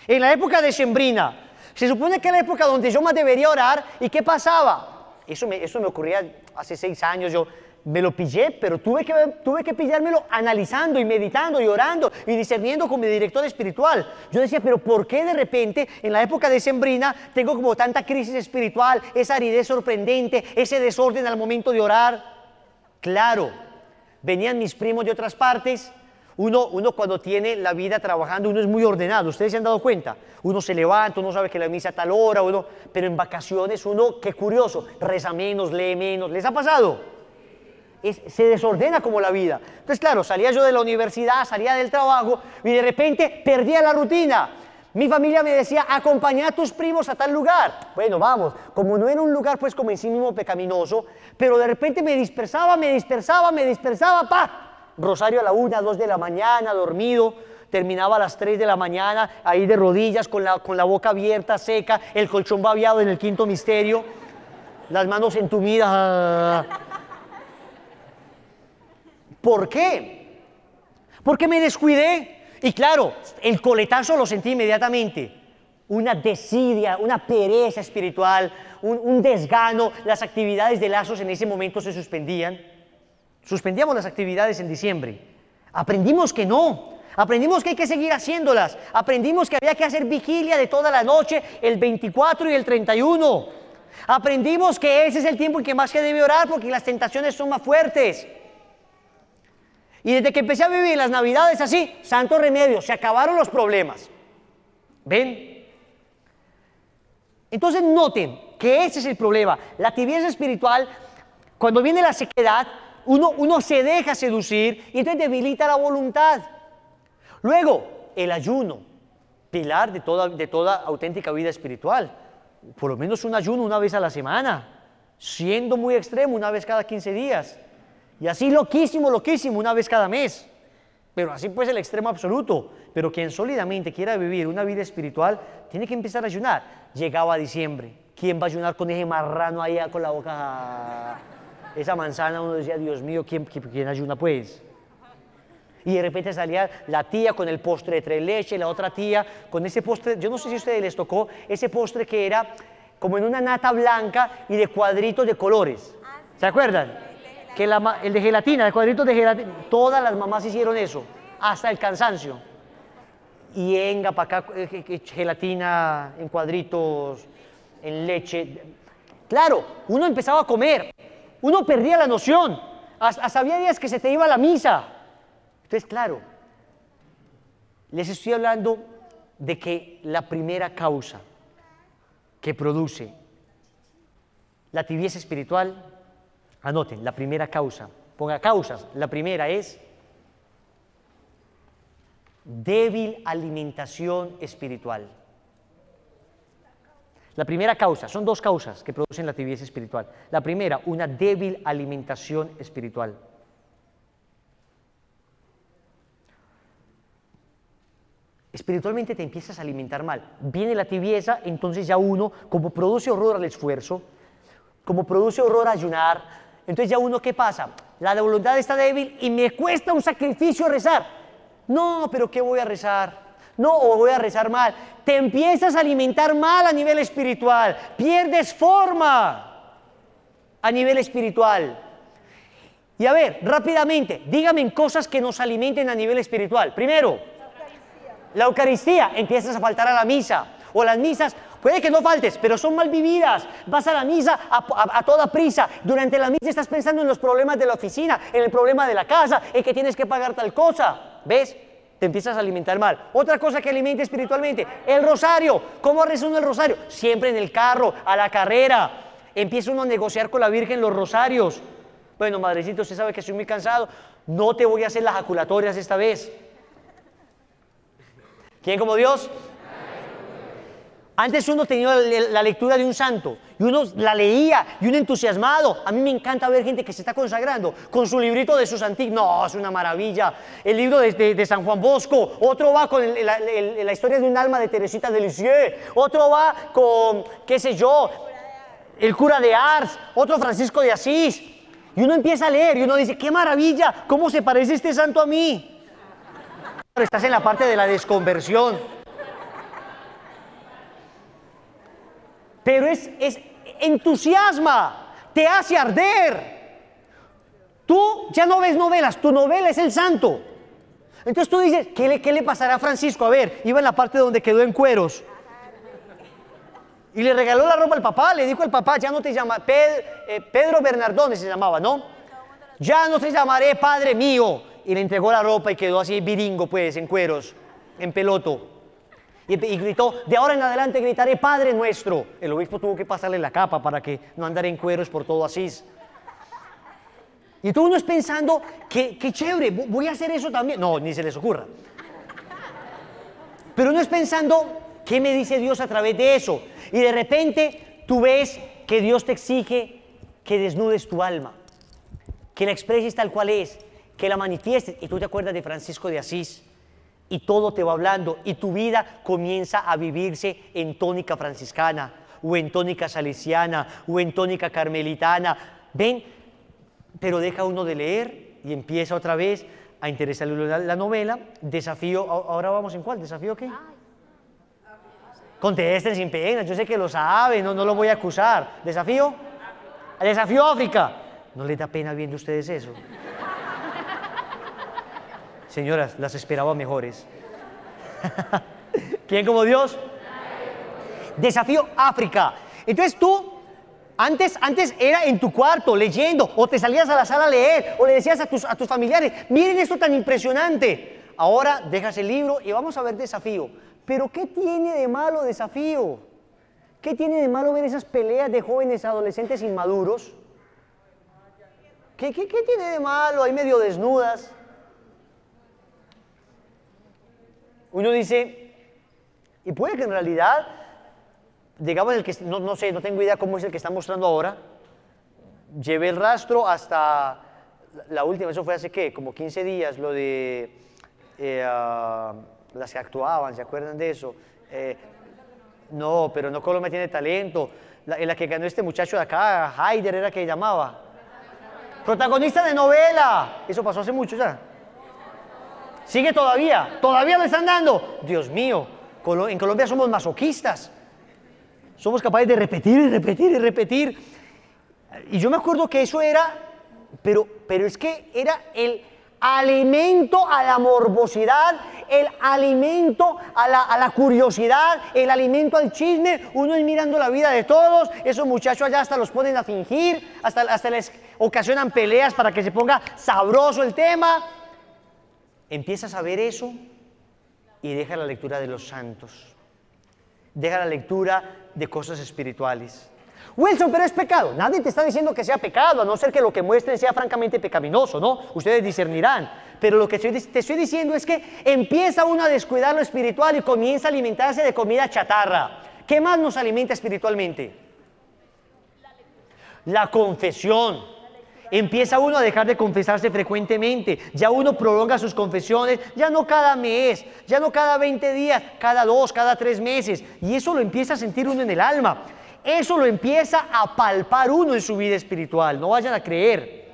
En la época decembrina. Se supone que era la época donde yo más debería orar. ¿Y qué pasaba? Eso me ocurría hace 6 años, yo me lo pillé, pero tuve que pillármelo analizando y meditando y orando y discerniendo con mi director espiritual. Yo decía, pero ¿por qué de repente en la época decembrina tengo como tanta crisis espiritual, esa aridez sorprendente, ese desorden al momento de orar? Claro, venían mis primos de otras partes. Uno cuando tiene la vida trabajando, uno es muy ordenado, ¿ustedes se han dado cuenta? Uno se levanta, uno sabe que la misa a tal hora, pero en vacaciones uno, qué curioso, reza menos, lee menos. ¿Les ha pasado? Se desordena como la vida. Entonces, claro, salía yo de la universidad, salía del trabajo y de repente perdía la rutina. Mi familia me decía, acompañá a tus primos a tal lugar. Bueno, vamos, como no era un lugar pues como en sí mismo pecaminoso, pero de repente me dispersaba, ¡pa! Rosario a la 1, 2 de la mañana, dormido, terminaba a las 3 de la mañana, ahí de rodillas, con la boca abierta, seca, el colchón babeado en el quinto misterio, las manos entumidas. ¿Por qué? Porque me descuidé. Y claro, el coletazo lo sentí inmediatamente. Una desidia, una pereza espiritual, un desgano. Las actividades de Lazos en ese momento se suspendían. Suspendíamos las actividades en diciembre. Aprendimos que no. Aprendimos que hay que seguir haciéndolas. Aprendimos que había que hacer vigilia de toda la noche, el 24 y el 31. Aprendimos que ese es el tiempo en que más se debe orar porque las tentaciones son más fuertes. Y desde que empecé a vivir las Navidades así, santo remedio, se acabaron los problemas. ¿Ven? Entonces noten que ese es el problema. La tibieza espiritual, cuando viene la sequedad, uno se deja seducir y entonces debilita la voluntad. Luego, el ayuno, pilar de toda auténtica vida espiritual. Por lo menos un ayuno una vez a la semana, siendo muy extremo, una vez cada 15 días. Y así loquísimo, una vez cada mes. Pero así pues el extremo absoluto. Pero quien sólidamente quiera vivir una vida espiritual, tiene que empezar a ayunar. Llegaba diciembre. ¿Quién va a ayunar con ese marrano ahí con la boca? Esa manzana, uno decía, Dios mío, ¿quién ayuna pues? Y de repente salía la tía con el postre de tres leches, la otra tía con ese postre, yo no sé si a ustedes les tocó, ese postre que era como en una nata blanca y de cuadritos de colores. ¿Se acuerdan? Que el de gelatina, de cuadritos de gelatina, todas las mamás hicieron eso, hasta el cansancio. Y venga para acá, gelatina en cuadritos, en leche. Claro, uno empezaba a comer, uno perdía la noción, hasta había días que se te iba a la misa. Entonces, claro, les estoy hablando de que la primera causa que produce la tibieza espiritual, anoten, la primera causa, ponga causas, la primera es débil alimentación espiritual. La primera causa, son dos causas que producen la tibieza espiritual. La primera, una débil alimentación espiritual. Espiritualmente te empiezas a alimentar mal. Viene la tibieza, entonces ya uno, como produce horror al esfuerzo, como produce horror a ayunar, entonces ya uno, ¿qué pasa? La voluntad está débil y me cuesta un sacrificio rezar. No, pero ¿qué voy a rezar? No, o voy a rezar mal. Te empiezas a alimentar mal a nivel espiritual. Pierdes forma a nivel espiritual. Y a ver, rápidamente, díganme en cosas que nos alimenten a nivel espiritual. Primero, la Eucaristía. Empiezas a faltar a la misa. O las misas, puede que no faltes, pero son mal vividas. Vas a la misa a toda prisa. Durante la misa estás pensando en los problemas de la oficina, en el problema de la casa, en que tienes que pagar tal cosa. ¿Ves? Te empiezas a alimentar mal. Otra cosa que alimenta espiritualmente, el rosario. ¿Cómo reza uno el rosario? Siempre en el carro, a la carrera. Empieza uno a negociar con la Virgen los rosarios. Bueno, madrecito, usted sabe que estoy muy cansado. No te voy a hacer las jaculatorias esta vez. ¿Quién como Dios? Antes uno tenía la lectura de un santo y uno la leía y uno entusiasmado. A mí me encanta ver gente que se está consagrando con su librito de sus antiguos. No, es una maravilla. El libro de San Juan Bosco. Otro va con la historia de un alma de Teresita de Lisieux. Otro va con, qué sé yo, el cura de Ars. Otro Francisco de Asís. Y uno empieza a leer y uno dice, qué maravilla, ¿cómo se parece este santo a mí? Pero estás en la parte de la desconversión. Pero es entusiasma, te hace arder. Tú ya no ves novelas, tu novela es el santo. Entonces tú dices, ¿qué le pasará a Francisco? A ver, iba en la parte donde quedó en cueros. Y le regaló la ropa al papá, le dijo al papá, ya no te llamas, Pedro Bernardone se llamaba, ¿no? Ya no te llamaré Padre mío. Y le entregó la ropa y quedó así viringo, pues, en cueros, en peloto. Y gritó, de ahora en adelante gritaré Padre Nuestro. El obispo tuvo que pasarle la capa para que no andara en cueros por todo Asís. Y todo uno es pensando, qué chévere, voy a hacer eso también. No, ni se les ocurra. Pero uno es pensando, ¿qué me dice Dios a través de eso? Y de repente tú ves que Dios te exige que desnudes tu alma, que la expreses tal cual es, que la manifiestes. Y tú te acuerdas de Francisco de Asís. Y todo te va hablando y tu vida comienza a vivirse en tónica franciscana o en tónica salesiana o en tónica carmelitana. ¿Ven? Pero deja uno de leer y empieza otra vez a interesarle la novela. Desafío, ¿ahora vamos en cuál? ¿Desafío qué? Contesten sin pena, yo sé que lo saben, no lo voy a acusar. ¿Desafío? Desafío África. ¿No les da pena viendo ustedes eso? Señoras, las esperaba mejores. ¿Quién como Dios? Desafío África. Entonces tú, antes era en tu cuarto leyendo, o te salías a la sala a leer, o le decías a tus familiares, miren esto tan impresionante. Ahora dejas el libro y vamos a ver Desafío. Pero ¿qué tiene de malo Desafío? ¿Qué tiene de malo ver esas peleas de jóvenes adolescentes inmaduros? ¿Qué tiene de malo ahí medio desnudas? uno dice, y puede que en realidad, digamos, el que, no sé, no tengo idea cómo es el que está mostrando ahora, llevé el rastro hasta la última, eso fue hace ¿qué? Como 15 días, lo de las que actuaban, ¿se acuerdan de eso? No, pero no Colombia tiene talento. En la que ganó este muchacho de acá, Haider era que llamaba. Protagonista de novela. Eso pasó hace mucho ya. Sigue todavía lo están dando. Dios mío, en Colombia somos masoquistas. Somos capaces de repetir y repetir y repetir. Y yo me acuerdo que eso era, pero es que era el alimento a la morbosidad, el alimento a la curiosidad, el alimento al chisme. Uno es mirando la vida de todos, esos muchachos allá hasta los ponen a fingir, hasta les ocasionan peleas para que se ponga sabroso el tema. Empiezas a ver eso y deja la lectura de los santos, deja la lectura de cosas espirituales. Wilson, pero es pecado. Nadie te está diciendo que sea pecado, a no ser que lo que muestren sea francamente pecaminoso, ¿no? Ustedes discernirán. Pero lo que te estoy diciendo es que empieza uno a descuidar lo espiritual y comienza a alimentarse de comida chatarra. ¿Qué más nos alimenta espiritualmente? La confesión. Empieza uno a dejar de confesarse frecuentemente. Ya uno prolonga sus confesiones, ya no cada mes, ya no cada 20 días, cada 2, cada 3 meses. Y eso lo empieza a sentir uno en el alma. Eso lo empieza a palpar uno en su vida espiritual. No vayan a creer.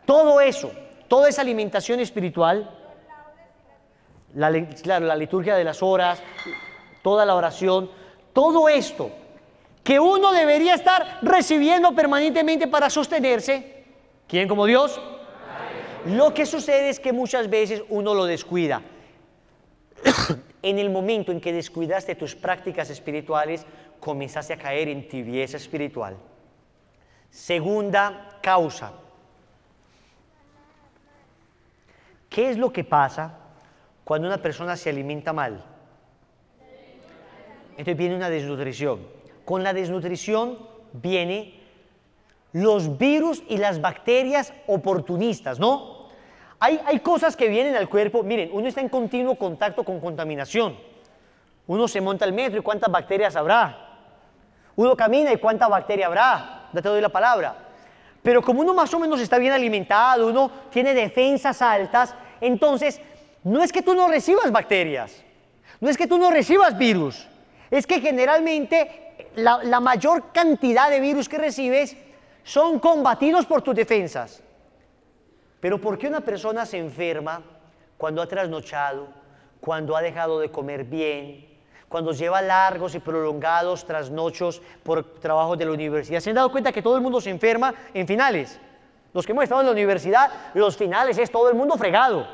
Todo eso, toda esa alimentación espiritual, claro, la liturgia de las horas, toda la oración, todo esto que uno debería estar recibiendo permanentemente para sostenerse, ¿quién como Dios? Lo que sucede es que muchas veces uno lo descuida. En el momento en que descuidaste tus prácticas espirituales, comenzaste a caer en tibieza espiritual. Segunda causa. ¿Qué es lo que pasa cuando una persona se alimenta mal? Entonces viene una desnutrición. Con la desnutrición viene los virus y las bacterias oportunistas, ¿no? Hay cosas que vienen al cuerpo. Miren, uno está en continuo contacto con contaminación. Uno se monta al metro y cuántas bacterias habrá. Uno camina y cuánta bacteria habrá. Ya te doy la palabra. Pero como uno más o menos está bien alimentado, uno tiene defensas altas, entonces no es que tú no recibas bacterias, no es que tú no recibas virus, es que generalmente la mayor cantidad de virus que recibes son combatidos por tus defensas. Pero ¿por qué una persona se enferma cuando ha trasnochado, cuando ha dejado de comer bien, cuando lleva largos y prolongados trasnochos por trabajos de la universidad? ¿Se han dado cuenta que todo el mundo se enferma en finales? Los que hemos estado en la universidad, los finales es todo el mundo fregado.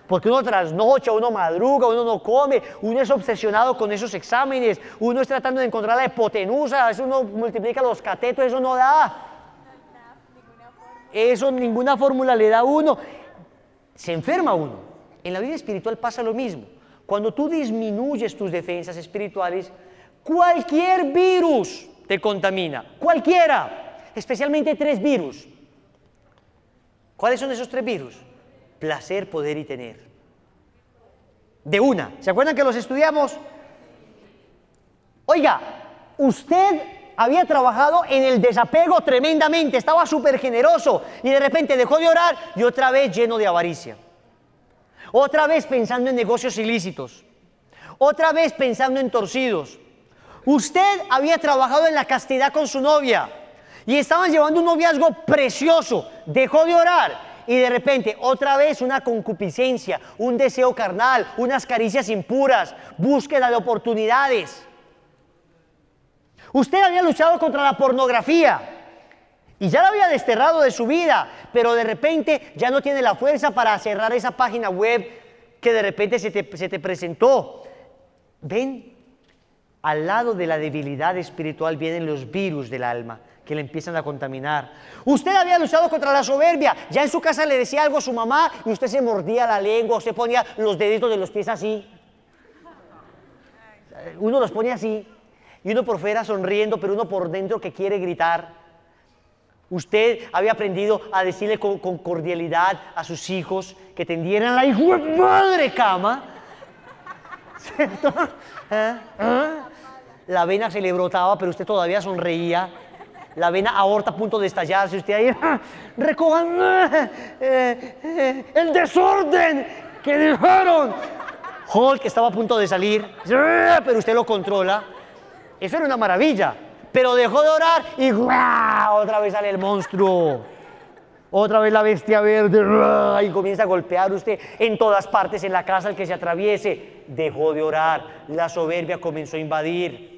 Porque uno trasnocha, uno madruga, uno no come, uno es obsesionado con esos exámenes, uno está tratando de encontrar la hipotenusa, a veces uno multiplica los catetos, eso no da. Eso ninguna fórmula le da a uno. Se enferma uno. En la vida espiritual pasa lo mismo. Cuando tú disminuyes tus defensas espirituales, cualquier virus te contamina, cualquiera, especialmente 3 virus. ¿Cuáles son esos 3 virus? Placer, poder y tener. De una. ¿Se acuerdan que los estudiamos? Oiga, usted había trabajado en el desapego tremendamente, estaba súper generoso y de repente dejó de orar y otra vez lleno de avaricia. Otra vez pensando en negocios ilícitos. Otra vez pensando en torcidos. Usted había trabajado en la castidad con su novia y estaban llevando un noviazgo precioso. Dejó de orar y de repente otra vez una concupiscencia, un deseo carnal, unas caricias impuras, búsqueda de oportunidades. Usted había luchado contra la pornografía y ya la había desterrado de su vida, pero de repente ya no tiene la fuerza para cerrar esa página web que de repente se te presentó. ¿Ven? Al lado de la debilidad espiritual vienen los virus del alma que le empiezan a contaminar. Usted había luchado contra la soberbia, ya en su casa le decía algo a su mamá y usted se mordía la lengua, usted ponía los deditos de los pies así. Uno los pone así. Y uno por fuera sonriendo, pero uno por dentro que quiere gritar. Usted había aprendido a decirle con cordialidad a sus hijos que tendieran la hijo de madre cama. ¿cierto? La vena se le brotaba, pero usted todavía sonreía. La vena aorta a punto de estallarse. Usted ahí, recojan el desorden que dijeron. Hulk estaba a punto de salir, pero usted lo controla. Eso era una maravilla. Pero dejó de orar y ¡guau! Otra vez sale el monstruo. Otra vez la bestia verde y comienza a golpear usted en todas partes en la casa al que se atraviese. Dejó de orar, la soberbia comenzó a invadir.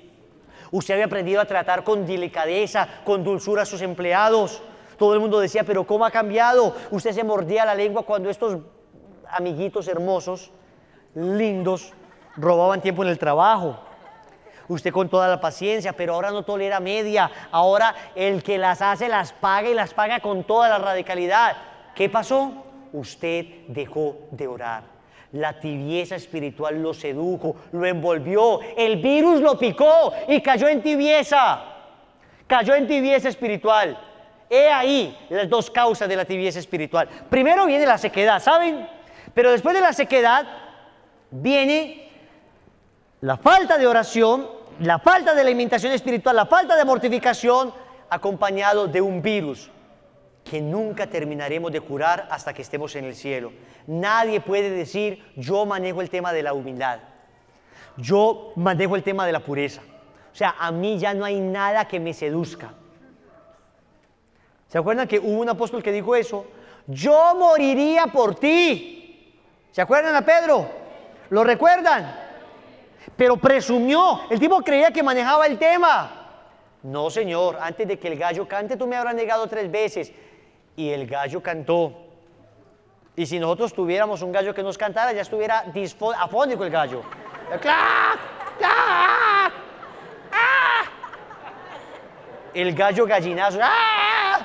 Usted había aprendido a tratar con delicadeza, con dulzura a sus empleados. Todo el mundo decía, pero ¿cómo ha cambiado? Usted se mordía la lengua cuando estos amiguitos hermosos, lindos, robaban tiempo en el trabajo. Usted con toda la paciencia, pero ahora no tolera media. Ahora el que las hace las paga y las paga con toda la radicalidad. ¿Qué pasó? Usted dejó de orar. La tibieza espiritual lo sedujo, lo envolvió. El virus lo picó y cayó en tibieza. Cayó en tibieza espiritual. He ahí las dos causas de la tibieza espiritual. Primero viene la sequedad, ¿saben? Pero después de la sequedad viene la falta de oración, la falta de alimentación espiritual, la falta de mortificación, acompañado de un virus que nunca terminaremos de curar hasta que estemos en el cielo. Nadie puede decir, yo manejo el tema de la humildad, yo manejo el tema de la pureza. O sea, a mí ya no hay nada que me seduzca. ¿Se acuerdan que hubo un apóstol que dijo eso? Yo moriría por ti. ¿Se acuerdan a Pedro? ¿Lo recuerdan? Pero presumió, el tipo creía que manejaba el tema. No, Señor, antes de que el gallo cante, tú me habrás negado 3 veces. Y el gallo cantó. Y si nosotros tuviéramos un gallo que nos cantara, ya estuviera afónico el gallo. ¡Clac! ¡Clac! ¡Ah! El gallo gallinazo. ¡Ah!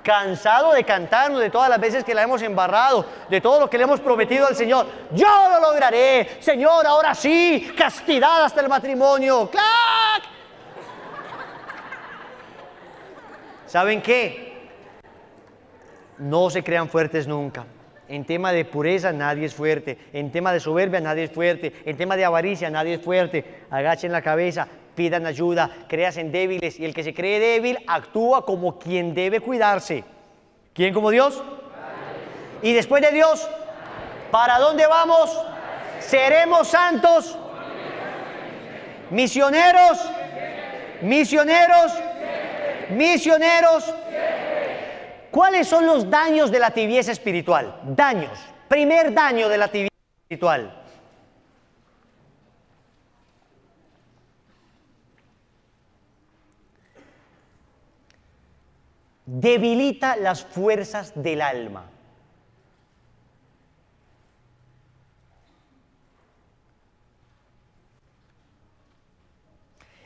Cansado de cantarnos de todas las veces que la hemos embarrado, de todo lo que le hemos prometido al Señor. Yo lo lograré, Señor, ahora sí, castidad hasta el matrimonio. ¡Clac! ¿Saben qué? No se crean fuertes nunca. En tema de pureza nadie es fuerte, en tema de soberbia nadie es fuerte, en tema de avaricia nadie es fuerte. Agachen la cabeza, pidan ayuda, créanse débiles, y el que se cree débil actúa como quien debe cuidarse. ¿Quién como Dios? Amén. Y después de Dios, ¿para dónde vamos? Amén. Seremos santos, misioneros, misioneros, misioneros. ¿Cuáles son los daños de la tibieza espiritual? Daños. Primer daño de la tibieza espiritual. Debilita las fuerzas del alma.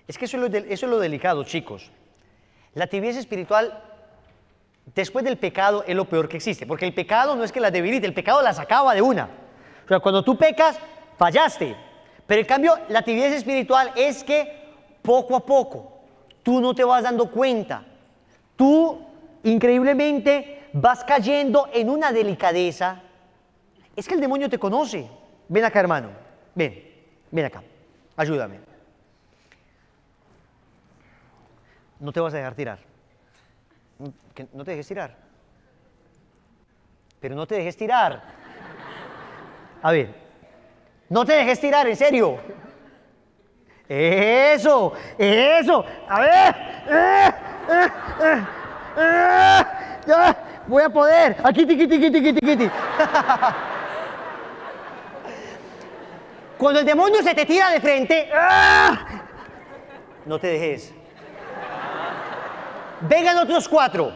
Es que eso es lo delicado, chicos. La tibieza espiritual, después del pecado, es lo peor que existe. Porque el pecado no es que la debilite, el pecado la sacaba de una. O sea, cuando tú pecas, fallaste. Pero en cambio, la tibieza espiritual es que poco a poco, tú no te vas dando cuenta. Tú, increíblemente, vas cayendo en una delicadeza. Es que el demonio te conoce. Ven acá, hermano. Ven acá. Ayúdame. No te vas a dejar tirar. No te dejes tirar. Pero no te dejes tirar. A ver. No te dejes tirar, en serio. Eso. A ver. Ya, voy a poder. Aquí, tiquiti. Cuando el demonio se te tira de frente, no te dejes. Vengan otros 4.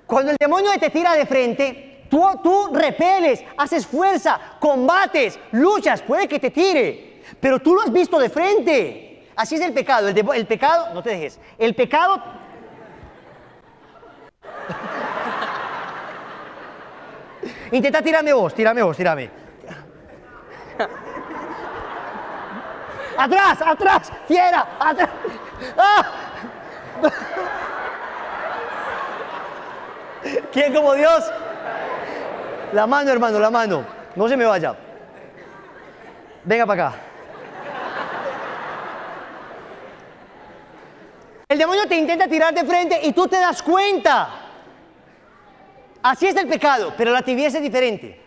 Cuando el demonio te tira de frente, tú repeles, haces fuerza, combates, luchas, puede que te tire, pero tú lo has visto de frente. Así es el pecado. El pecado, no te dejes. El pecado. Intenta tirarme vos, tírame. Atrás, fiera, atrás. ¡Ah! ¿Quién como Dios? La mano, hermano, la mano. No se me vaya. Venga para acá. El demonio te intenta tirar de frente y tú te das cuenta. Así es el pecado, pero la tibieza es diferente.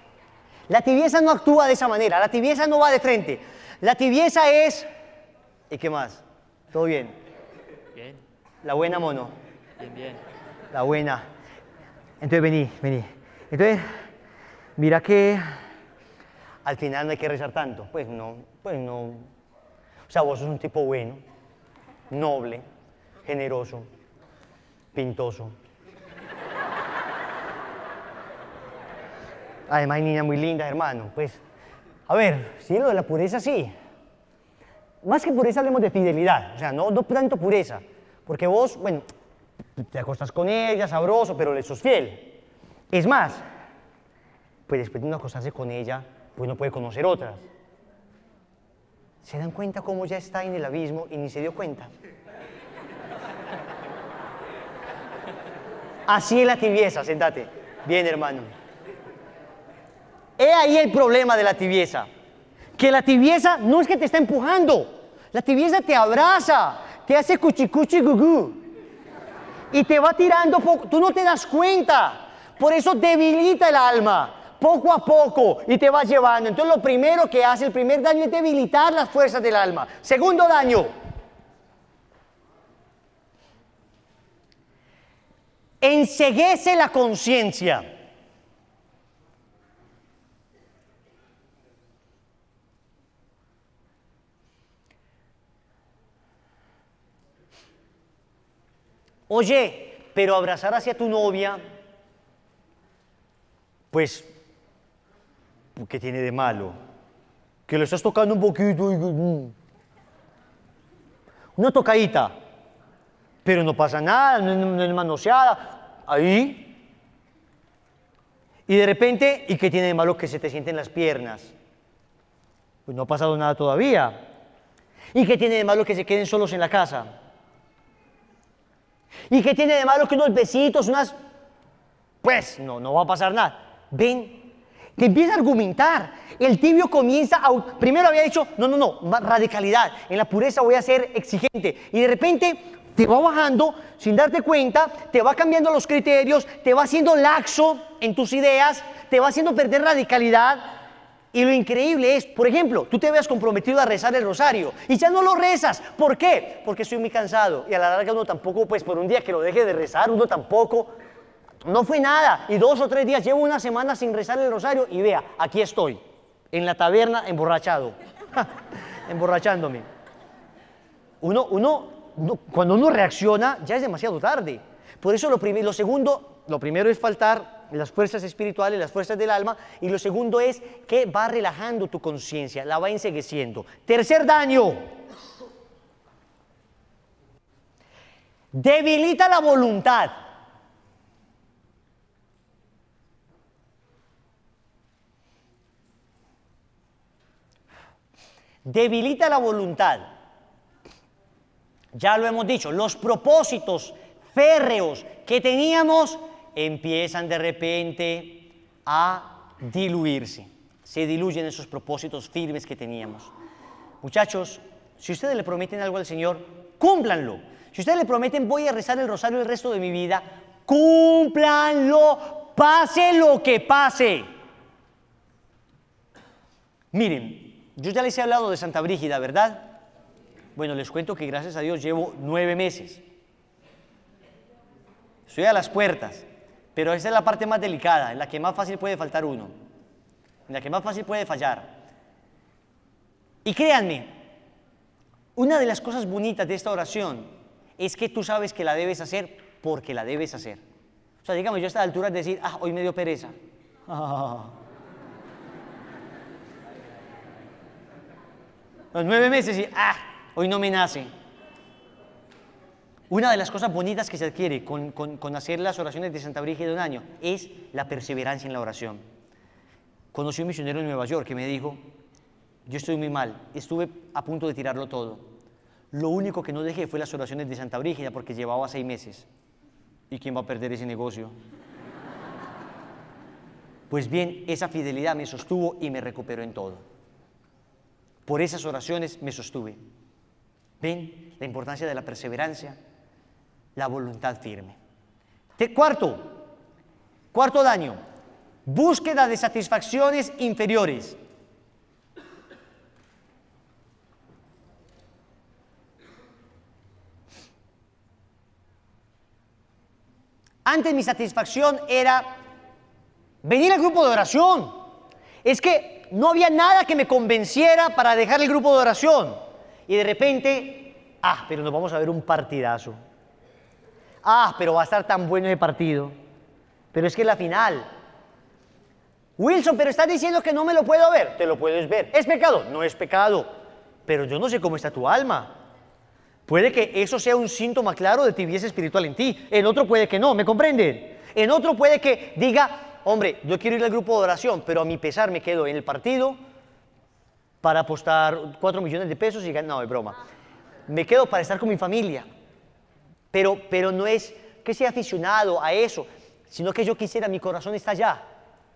La tibieza no actúa de esa manera, la tibieza no va de frente. La tibieza es... ¿Y qué más? ¿Todo bien? Bien, La buena, mono. bien. La buena. Entonces vení. Entonces, mira que al final no hay que rezar tanto. Pues no. O sea, vos sos un tipo bueno, noble, generoso, pintoso. Además hay niñas muy lindas, hermano. Pues, a ver, sí, lo de la pureza sí. Más que pureza hablemos de fidelidad. O sea, no tanto pureza. Porque vos, bueno, te acostas con ella, sabroso, pero le sos fiel. Es más, pues después de uno acostarse con ella, pues uno puede conocer otras. ¿Se dan cuenta cómo ya está en el abismo y ni se dio cuenta? Así es la tibieza, sentate. Bien, hermano. He ahí el problema de la tibieza. Que la tibieza no es que te está empujando. La tibieza te abraza, te hace cuchicuchi gugú. Y te va tirando poco. Tú no te das cuenta. Por eso debilita el alma, poco a poco, y te vas llevando. Entonces lo primero que hace, el primer daño es debilitar las fuerzas del alma. Segundo daño. Enceguece la conciencia. Oye, pero abrazar hacia tu novia, pues, ¿qué tiene de malo? Que le estás tocando un poquito y... Una tocadita, pero no pasa nada, no es manoseada, ahí. Y de repente, ¿y qué tiene de malo que se te sienten las piernas? Pues no ha pasado nada todavía. ¿Y qué tiene de malo que se queden solos en la casa? ¿Y qué tiene de malo que unos besitos, unas... Pues no va a pasar nada. Ven, te empieza a argumentar. El tibio comienza a... Primero había dicho, no, radicalidad. En la pureza voy a ser exigente. Y de repente te va bajando sin darte cuenta, te va cambiando los criterios, te va haciendo laxo en tus ideas, te va haciendo perder radicalidad. Y lo increíble es, por ejemplo, tú te habías comprometido a rezar el rosario y ya no lo rezas. ¿Por qué? Porque estoy muy cansado y a la larga uno tampoco, pues por un día que lo deje de rezar, uno tampoco, no fue nada. Y 2 o 3 días, llevo una semana sin rezar el rosario y vea, aquí estoy, en la taberna emborrachado, emborrachándome. Cuando uno reacciona, ya es demasiado tarde. Por eso lo primero es faltar las fuerzas espirituales, las fuerzas del alma, y lo segundo es que va relajando tu conciencia, la va encegueciendo. Tercer daño, debilita la voluntad. Debilita la voluntad. Ya lo hemos dicho, los propósitos férreos que teníamos empiezan de repente a diluirse. Se diluyen esos propósitos firmes que teníamos. Muchachos, si ustedes le prometen algo al Señor, cúmplanlo. Si ustedes le prometen voy a rezar el rosario el resto de mi vida, cúmplanlo, pase lo que pase. Miren, yo ya les he hablado de Santa Brígida, ¿verdad? Bueno, les cuento que gracias a Dios llevo 9 meses. Estoy a las puertas. Pero esa es la parte más delicada, en la que más fácil puede faltar uno, en la que más fácil puede fallar. Y créanme, una de las cosas bonitas de esta oración es que tú sabes que la debes hacer porque la debes hacer. O sea, digamos, yo a esta altura es decir, hoy me dio pereza. Los 9 meses y, hoy no me nace. Una de las cosas bonitas que se adquiere con hacer las oraciones de Santa Brígida de un año es la perseverancia en la oración. Conocí a un misionero en Nueva York que me dijo, yo estoy muy mal, estuve a punto de tirarlo todo. Lo único que no dejé fue las oraciones de Santa Brígida porque llevaba 6 meses. ¿Y quién va a perder ese negocio? Pues bien, esa fidelidad me sostuvo y me recuperó en todo. Por esas oraciones me sostuve. ¿Ven la importancia de la perseverancia? La voluntad firme. Cuarto daño, búsqueda de satisfacciones inferiores. Antes mi satisfacción era venir al grupo de oración. Es que no había nada que me convenciera para dejar el grupo de oración. Y de repente, pero nos vamos a ver un partidazo. Pero va a estar tan bueno ese partido. Pero es que es la final. Wilson, pero estás diciendo que no me lo puedo ver. Te lo puedes ver. ¿Es pecado? No es pecado. Pero yo no sé cómo está tu alma. Puede que eso sea un síntoma claro de tibieza espiritual en ti. En otro puede que no, ¿me comprenden? En otro puede que diga, hombre, yo quiero ir al grupo de oración, pero a mi pesar me quedo en el partido para apostar 4 millones de pesos y ganar. No, es broma. Me quedo para estar con mi familia. Pero no es que sea aficionado a eso, sino que yo quisiera, mi corazón está allá.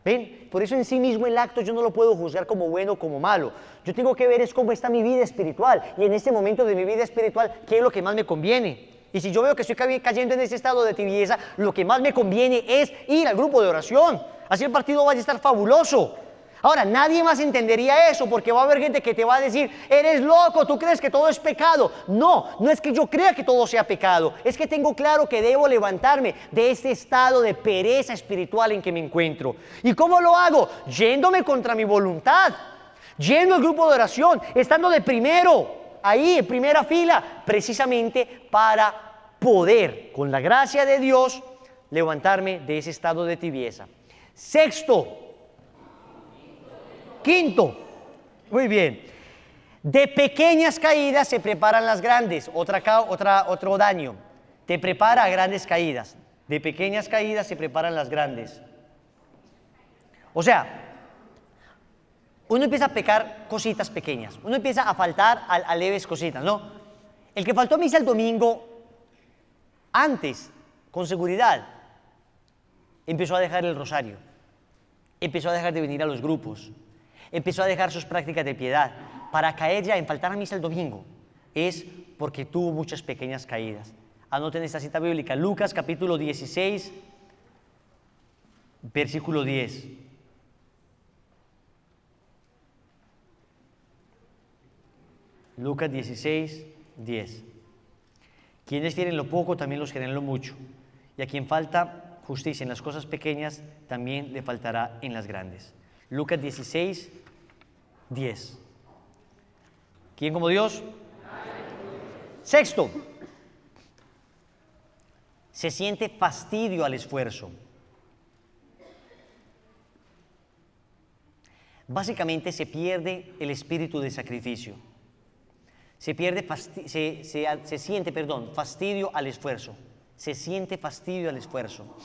¿Ven? Por eso en sí mismo el acto yo no lo puedo juzgar como bueno o como malo. Yo tengo que ver es cómo está mi vida espiritual. Y en este momento de mi vida espiritual, ¿qué es lo que más me conviene? Y si yo veo que estoy cayendo en ese estado de tibieza, lo que más me conviene es ir al grupo de oración. Así el partido vaya a estar fabuloso. Ahora, nadie más entendería eso porque va a haber gente que te va a decir, eres loco, tú crees que todo es pecado. No, no es que yo crea que todo sea pecado, es que tengo claro que debo levantarme de este estado de pereza espiritual en que me encuentro. ¿Y cómo lo hago? Yéndome contra mi voluntad, yendo al grupo de oración, estando de primero, ahí en primera fila, precisamente para poder, con la gracia de Dios, levantarme de ese estado de tibieza. Quinto, muy bien, de pequeñas caídas se preparan las grandes. Otro daño, te prepara a grandes caídas. De pequeñas caídas se preparan las grandes. O sea, uno empieza a pecar cositas pequeñas, uno empieza a faltar a leves cositas, ¿no? El que faltó a misa el domingo, antes, con seguridad, empezó a dejar el rosario, empezó a dejar de venir a los grupos, empezó a dejar sus prácticas de piedad. Para caer ya en faltar a misa el domingo es porque tuvo muchas pequeñas caídas. Anoten esta cita bíblica, Lucas capítulo 16, versículo 10. Lucas 16, 10. Quienes quieren lo poco, también los quieren lo mucho. Y a quien falta justicia en las cosas pequeñas, también le faltará en las grandes. Lucas 16, 10. ¿Quién como Dios? Sexto, se siente fastidio al esfuerzo. Básicamente se pierde el espíritu de sacrificio. Se siente fastidio al esfuerzo. Se siente fastidio al esfuerzo.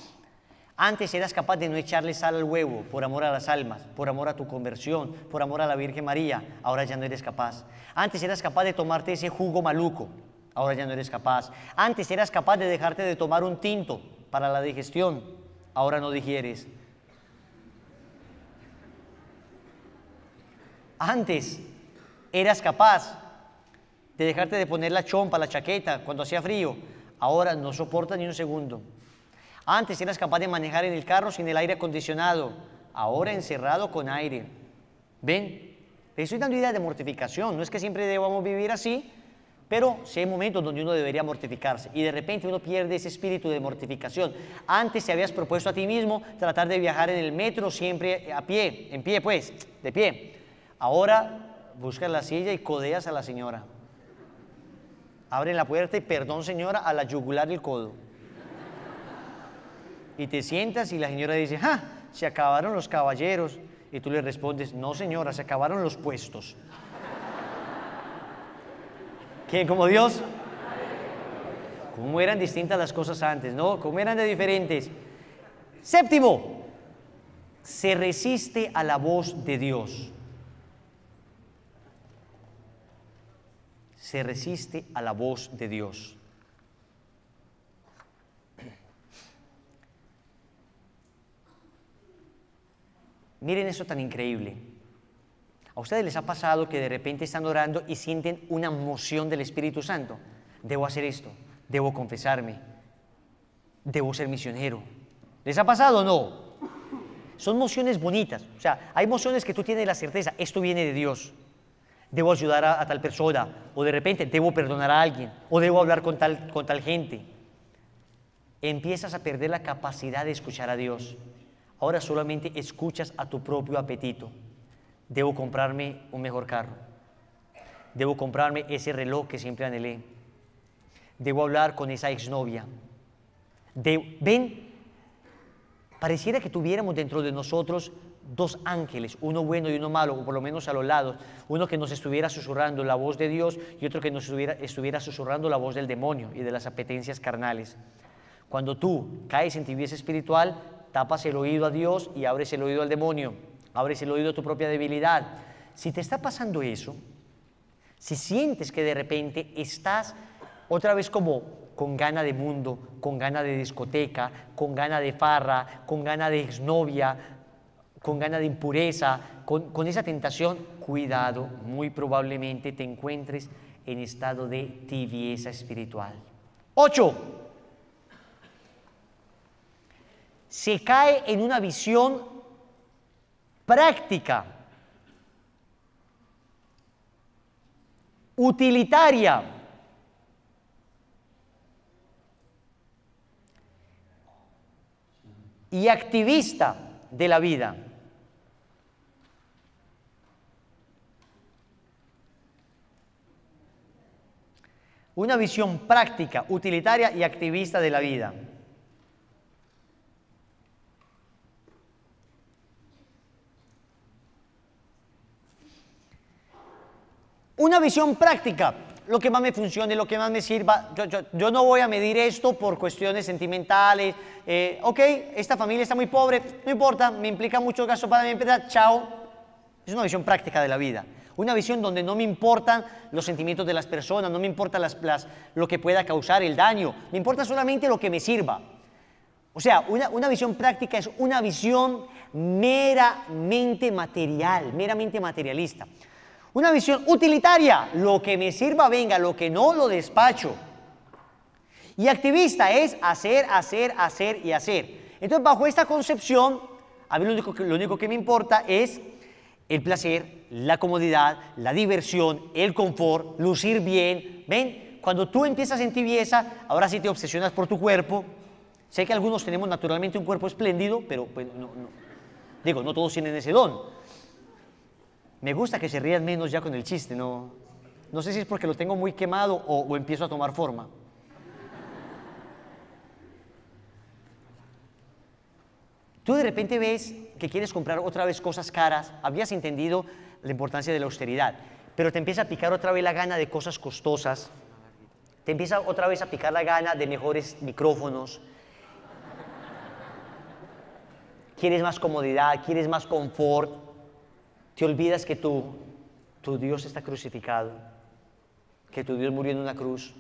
Antes eras capaz de no echarle sal al huevo por amor a las almas, por amor a tu conversión, por amor a la Virgen María. Ahora ya no eres capaz. Antes eras capaz de tomarte ese jugo maluco. Ahora ya no eres capaz. Antes eras capaz de dejarte de tomar un tinto para la digestión. Ahora no digieres. Antes eras capaz de dejarte de poner la chompa, la chaqueta cuando hacía frío. Ahora no soportas ni un segundo. Antes eras capaz de manejar en el carro sin el aire acondicionado, ahora encerrado con aire. ¿Ven? Les estoy dando ideas de mortificación. No es que siempre debamos vivir así, pero sí hay momentos donde uno debería mortificarse y de repente uno pierde ese espíritu de mortificación. Antes te habías propuesto a ti mismo tratar de viajar en el metro siempre a pie, en pie pues, de pie. Ahora buscas la silla y codeas a la señora. Abren la puerta y perdón señora, a la yugular el codo. Y te sientas y la señora dice, se acabaron los caballeros. Y tú le respondes, no señora, se acabaron los puestos. ¿Quién como Dios? ¿Cómo eran distintas las cosas antes, no? ¿Cómo eran de diferentes? Séptimo, se resiste a la voz de Dios. Se resiste a la voz de Dios. Miren eso tan increíble. ¿A ustedes les ha pasado que de repente están orando y sienten una moción del Espíritu Santo? Debo hacer esto, debo confesarme, debo ser misionero. ¿Les ha pasado o no? Son mociones bonitas. O sea, hay mociones que tú tienes la certeza, esto viene de Dios. Debo ayudar a tal persona, o de repente debo perdonar a alguien, o debo hablar con tal gente. Empiezas a perder la capacidad de escuchar a Dios. Ahora solamente escuchas a tu propio apetito. Debo comprarme un mejor carro. Debo comprarme ese reloj que siempre anhelé. Debo hablar con esa exnovia. ¿Ven? Pareciera que tuviéramos dentro de nosotros dos ángeles, uno bueno y uno malo, o por lo menos a los lados. Uno que nos estuviera susurrando la voz de Dios y otro que nos estuviera susurrando la voz del demonio y de las apetencias carnales. Cuando tú caes en tibieza espiritual, tapas el oído a Dios y abres el oído al demonio, abres el oído a tu propia debilidad. Si te está pasando eso, si sientes que de repente estás otra vez como con gana de mundo, con gana de discoteca, con gana de farra, con gana de exnovia, con gana de impureza, con esa tentación, cuidado, muy probablemente te encuentres en estado de tibieza espiritual. 8. Se cae en una visión práctica, utilitaria, y activista de la vida. Una visión práctica, utilitaria y activista de la vida. Una visión práctica, lo que más me funcione, lo que más me sirva. Yo no voy a medir esto por cuestiones sentimentales. Ok, esta familia está muy pobre, no importa, me implica mucho gasto para mi empresa, chao. Es una visión práctica de la vida. Una visión donde no me importan los sentimientos de las personas, no me importa lo que pueda causar el daño, me importa solamente lo que me sirva. O sea, una visión práctica es una visión meramente material, meramente materialista. Una visión utilitaria, lo que me sirva venga, lo que no lo despacho. Y activista es hacer, hacer, hacer y hacer. Entonces, bajo esta concepción, a mí lo único que me importa es el placer, la comodidad, la diversión, el confort, lucir bien. ¿Ven? Cuando tú empiezas en tibieza, ahora sí te obsesionas por tu cuerpo. Sé que algunos tenemos naturalmente un cuerpo espléndido, pero pues, no todos tienen ese don. Me gusta que se rían menos ya con el chiste, no sé si es porque lo tengo muy quemado o empiezo a tomar forma. Tú de repente ves que quieres comprar otra vez cosas caras, habías entendido la importancia de la austeridad, pero te empieza a picar otra vez la gana de cosas costosas, te empieza otra vez a picar la gana de mejores micrófonos, quieres más comodidad, quieres más confort. Te olvidas que tu Dios está crucificado, que tu Dios murió en una cruz.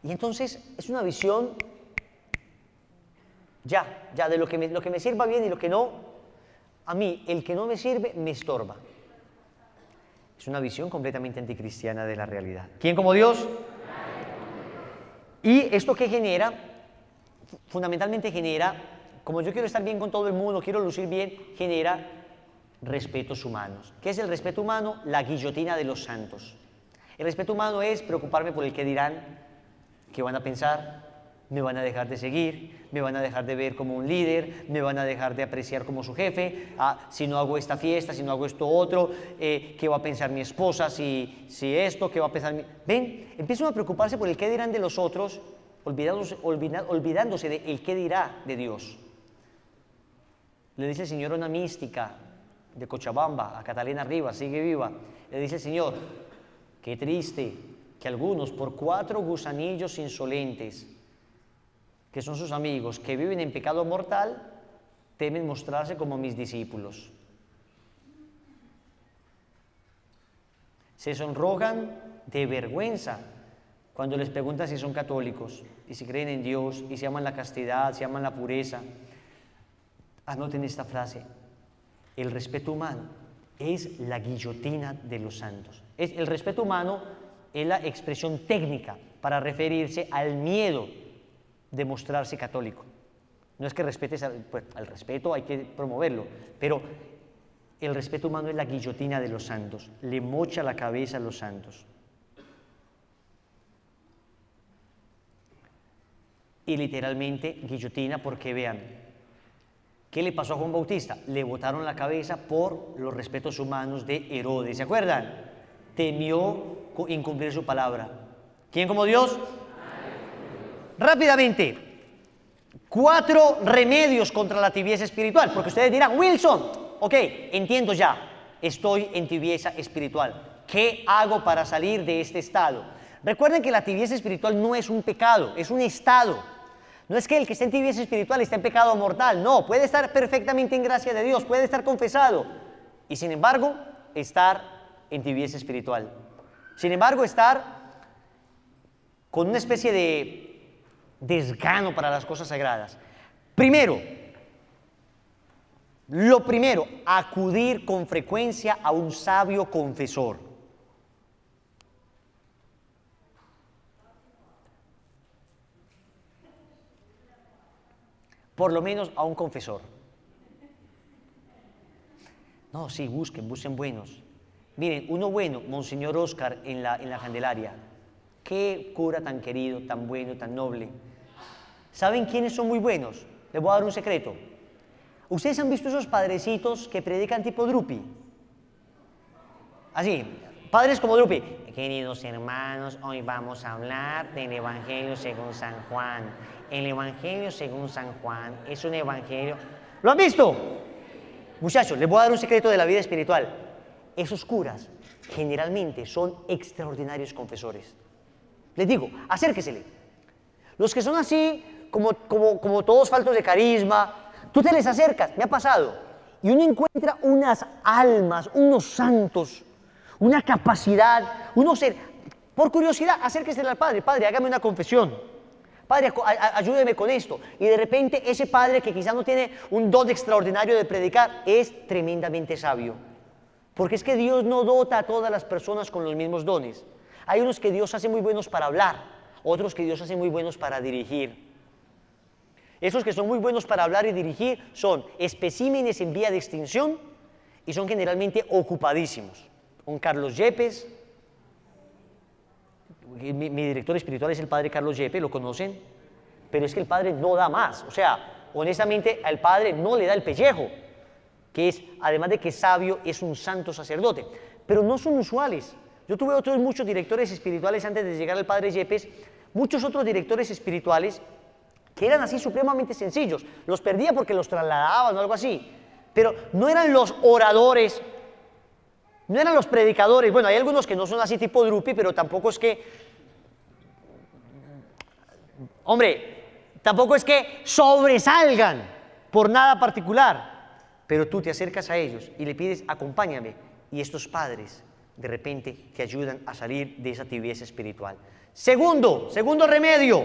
Y entonces es una visión ya de lo que me sirva bien y lo que no. A mí, el que no me sirve, me estorba. Es una visión completamente anticristiana de la realidad. ¿Quién como Dios? Y esto que genera, fundamentalmente genera, como yo quiero estar bien con todo el mundo, quiero lucir bien, genera respetos humanos. ¿Qué es el respeto humano? La guillotina de los santos. El respeto humano es preocuparme por el qué dirán, qué van a pensar, me van a dejar de seguir, me van a dejar de ver como un líder, me van a dejar de apreciar como su jefe, si no hago esta fiesta, si no hago esto otro, qué va a pensar mi esposa, si esto, qué va a pensar mi... ¿Ven? Empiezan a preocuparse por el qué dirán de los otros, olvidándose de el qué dirá de Dios. Le dice el Señor a una mística de Cochabamba, a Catalina Rivas, sigue viva, le dice el Señor, qué triste que algunos por 4 gusanillos insolentes, que son sus amigos, que viven en pecado mortal, temen mostrarse como mis discípulos. Se sonrojan de vergüenza cuando les preguntan si son católicos y si creen en Dios y si aman la castidad, si aman la pureza. Anoten esta frase: el respeto humano es la guillotina de los santos. El respeto humano es la expresión técnica para referirse al miedo de mostrarse católico. No es que respetes, pues, al respeto hay que promoverlo, pero el respeto humano es la guillotina de los santos, le mocha la cabeza a los santos. Y literalmente guillotina porque vean, ¿qué le pasó a Juan Bautista? Le botaron la cabeza por los respetos humanos de Herodes, ¿se acuerdan? Temió incumplir su palabra. ¿Quién como Dios? Rápidamente, 4 remedios contra la tibieza espiritual, porque ustedes dirán, Wilson, ok, entiendo ya, estoy en tibieza espiritual. ¿Qué hago para salir de este estado? Recuerden que la tibieza espiritual no es un pecado, es un estado. No es que el que está en tibieza espiritual está en pecado mortal, no, puede estar perfectamente en gracia de Dios, puede estar confesado y sin embargo estar en tibieza espiritual. Sin embargo, estar con una especie de desgano para las cosas sagradas. Primero, lo primero, acudir con frecuencia a un sabio confesor. Por lo menos a un confesor. No, sí, busquen buenos. Miren, uno bueno, Monseñor Oscar en la Candelaria. Qué cura tan querido, tan bueno, tan noble. ¿Saben quiénes son muy buenos? Les voy a dar un secreto. ¿Ustedes han visto esos padrecitos que predican tipo Drupi? Así, padres como Drupi. Queridos hermanos, hoy vamos a hablar del Evangelio según San Juan. El Evangelio según San Juan es un evangelio... ¿Lo han visto? Muchachos, les voy a dar un secreto de la vida espiritual. Esos curas generalmente son extraordinarios confesores. Les digo, acérquesele. Los que son así, como todos faltos de carisma, tú te les acercas, me ha pasado, y uno encuentra unas almas, unos santos, una capacidad, uno ser, por curiosidad, acérquese al Padre, Padre, hágame una confesión. Padre, ayúdeme con esto. Y de repente ese padre que quizás no tiene un don extraordinario de predicar es tremendamente sabio. Porque es que Dios no dota a todas las personas con los mismos dones. Hay unos que Dios hace muy buenos para hablar, otros que Dios hace muy buenos para dirigir. Esos que son muy buenos para hablar y dirigir son especímenes en vía de extinción y son generalmente ocupadísimos. Un Carlos Yepes. Mi director espiritual es el padre Carlos Yepes, ¿lo conocen? Pero es que el padre no da más, o sea, honestamente al padre no le da el pellejo, que es, además de que es sabio, es un santo sacerdote, pero no son usuales. Yo tuve muchos directores espirituales antes de llegar al padre Yepes, muchos otros directores espirituales que eran así supremamente sencillos, los perdía porque los trasladaban o algo así, pero no eran los oradores, no eran los predicadores. Bueno, hay algunos que no son así tipo Drupi, pero tampoco es que, hombre, tampoco es que sobresalgan por nada particular, pero tú te acercas a ellos y le pides, acompáñame, y estos padres de repente te ayudan a salir de esa tibieza espiritual. Segundo remedio,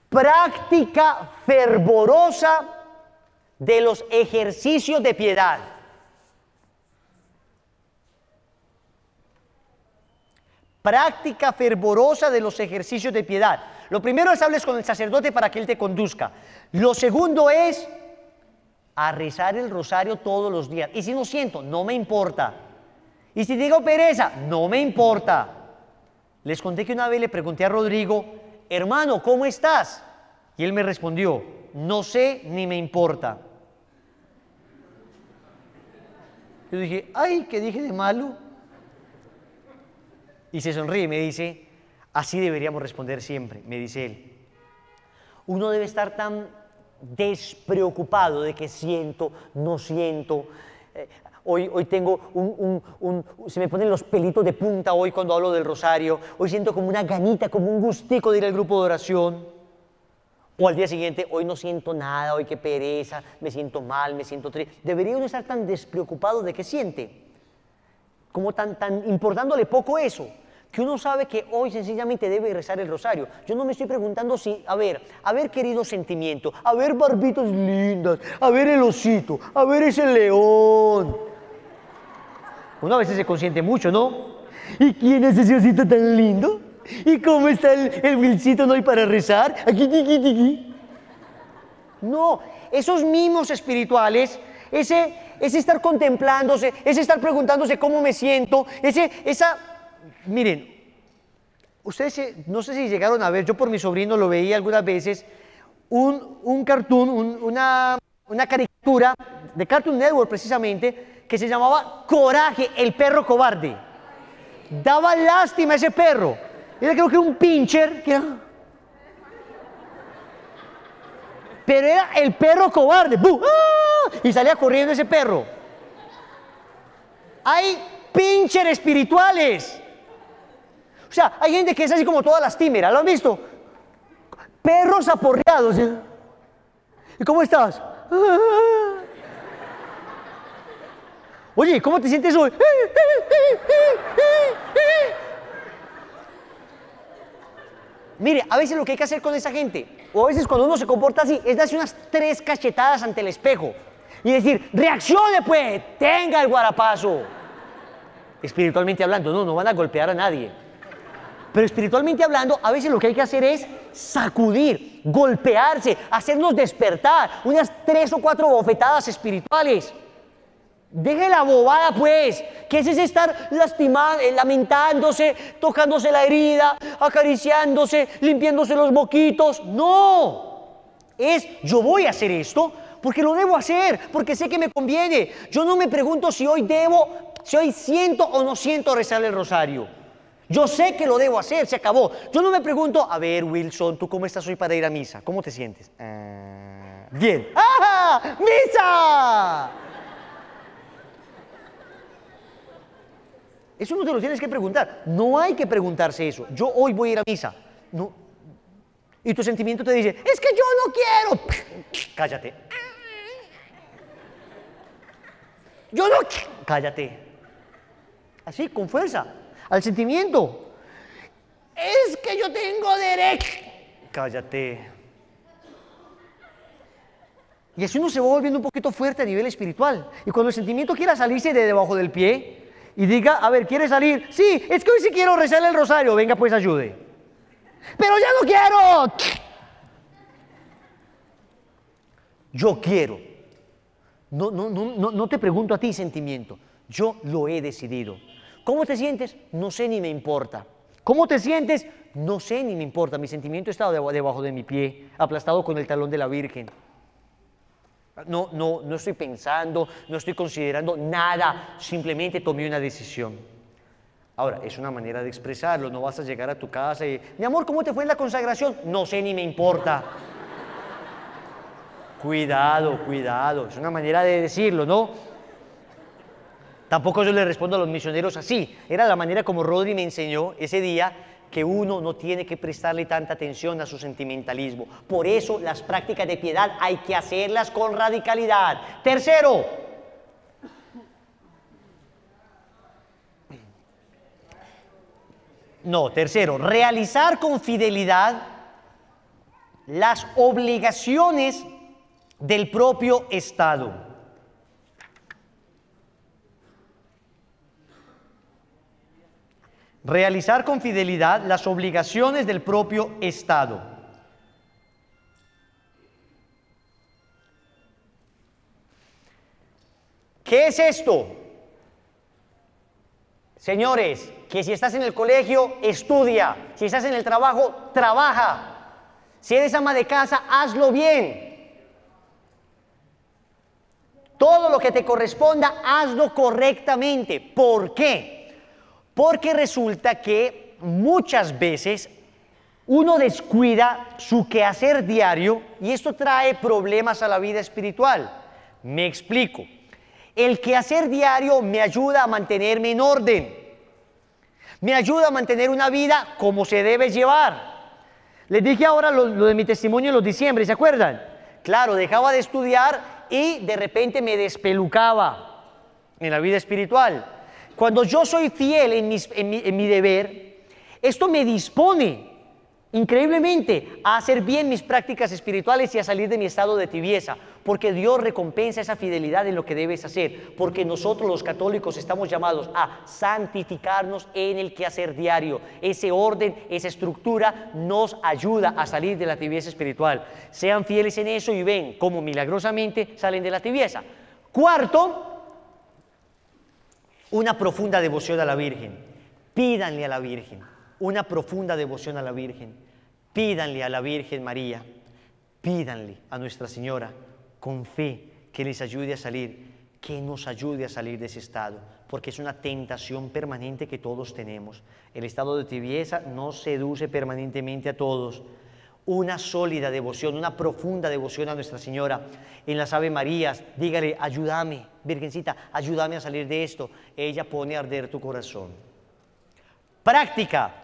práctica fervorosa de los ejercicios de piedad. Práctica fervorosa de los ejercicios de piedad. Lo primero es hables con el sacerdote para que él te conduzca. Lo segundo es a rezar el rosario todos los días. Y si no siento, no me importa. Y si digo pereza, no me importa. Les conté que una vez le pregunté a Rodrigo, hermano, ¿cómo estás? Y él me respondió, no sé ni me importa. Yo dije, ay, ¿qué dije de malo? Y se sonríe y me dice, así deberíamos responder siempre, me dice él. Uno debe estar tan despreocupado de que siento, no siento. Hoy tengo se me ponen los pelitos de punta hoy cuando hablo del rosario. Hoy siento como una ganita, como un gustico de ir al grupo de oración. O al día siguiente, hoy no siento nada, hoy qué pereza, me siento mal, me siento triste. Debería uno estar tan despreocupado de qué siente, como tan importándole poco eso. que uno sabe que hoy sencillamente debe rezar el rosario. Yo no me estoy preguntando si, a ver querido sentimiento, a ver barbitas lindas, a ver el osito, a ver ese león. Uno a veces se consiente mucho, ¿no? ¿Y quién es ese osito tan lindo? ¿Y cómo está el Wilcito hoy para rezar? Aquí, aquí, aquí. No, esos mimos espirituales, ese estar contemplándose, ese estar preguntándose cómo me siento, miren, ustedes no sé si llegaron a ver, yo por mi sobrino lo veía algunas veces, un cartoon, una caricatura de Cartoon Network precisamente, que se llamaba Coraje, el perro cobarde. Daba lástima a ese perro. Era creo que un pincher, pero era el perro cobarde. ¡Bú! ¡Ah! Y salía corriendo ese perro. Hay pincher espirituales. O sea, hay gente que es así como toda lastimera, ¿lo han visto? Perros aporreados. ¿Y cómo estás? Oye, ¿cómo te sientes hoy? Mire, a veces lo que hay que hacer con esa gente, o a veces cuando uno se comporta así, es darse unas 3 cachetadas ante el espejo y decir, reaccione pues, tenga el guarapazo. Espiritualmente hablando, no van a golpear a nadie. Pero espiritualmente hablando, a veces lo que hay que hacer es sacudir, golpearse, hacernos despertar, unas 3 o 4 bofetadas espirituales. Deje la bobada pues, que es ese estar lastimando, lamentándose, tocándose la herida, acariciándose, limpiándose los moquitos. No, yo voy a hacer esto porque lo debo hacer, porque sé que me conviene. Yo no me pregunto si hoy siento o no siento rezar el rosario. Yo sé que lo debo hacer, se acabó. Yo no me pregunto, a ver Wilson, ¿tú cómo estás hoy para ir a misa? ¿Cómo te sientes? Bien. ¡Ah! ¡Misa! Eso no te lo tienes que preguntar. No hay que preguntarse eso. Yo hoy voy a ir a misa. No. Y tu sentimiento te dice, es que yo no quiero. Cállate. Yo no quiero. Cállate. Así, con fuerza. Al sentimiento. Es que yo tengo derecho. Cállate. Y así uno se va volviendo un poquito fuerte a nivel espiritual. Y cuando el sentimiento quiera salirse de debajo del pie y diga, a ver, ¿quiere salir? Sí, es que hoy sí quiero rezar el rosario. Venga, pues ayude. Pero ya no quiero. Yo quiero. No te pregunto a ti, sentimiento. Yo lo he decidido. ¿Cómo te sientes? No sé ni me importa. ¿Cómo te sientes? No sé ni me importa. Mi sentimiento está debajo de mi pie, aplastado con el talón de la Virgen. No estoy pensando, no estoy considerando nada, simplemente tomé una decisión. Ahora, es una manera de expresarlo, no vas a llegar a tu casa y, mi amor, ¿cómo te fue en la consagración? No sé ni me importa. Cuidado, es una manera de decirlo, ¿no? Tampoco yo le respondo a los misioneros así, era la manera como Rodri me enseñó ese día que uno no tiene que prestarle tanta atención a su sentimentalismo. Por eso las prácticas de piedad hay que hacerlas con radicalidad. Tercero, realizar con fidelidad las obligaciones del propio Estado. Realizar con fidelidad las obligaciones del propio Estado. ¿Qué es esto? Señores, que si estás en el colegio, estudia. Si estás en el trabajo, trabaja. Si eres ama de casa, hazlo bien. Todo lo que te corresponda, hazlo correctamente. ¿Por qué? Porque resulta que muchas veces uno descuida su quehacer diario y esto trae problemas a la vida espiritual. Me explico. El quehacer diario me ayuda a mantenerme en orden. Me ayuda a mantener una vida como se debe llevar. Les dije ahora lo de mi testimonio en los diciembre, ¿se acuerdan? Claro, dejaba de estudiar y de repente me despelucaba en la vida espiritual. Cuando yo soy fiel en mi deber, Esto me dispone increíblemente a hacer bien mis prácticas espirituales y a salir de mi estado de tibieza, porque Dios recompensa esa fidelidad en lo que debes hacer, porque nosotros los católicos estamos llamados a santificarnos en el quehacer diario. Ese orden, esa estructura nos ayuda a salir de la tibieza espiritual. Sean fieles en eso y ven cómo milagrosamente salen de la tibieza. Cuarto, una profunda devoción a la Virgen. Pídanle a la Virgen, una profunda devoción a la Virgen. Pídanle a la Virgen María, pídanle a Nuestra Señora con fe que les ayude a salir, que nos ayude a salir de ese estado, porque es una tentación permanente que todos tenemos. El estado de tibieza nos seduce permanentemente a todos. Una sólida devoción, una profunda devoción a Nuestra Señora. En las Ave Marías, dígale, ayúdame, Virgencita, ayúdame a salir de esto. Ella pone a arder tu corazón. Práctica.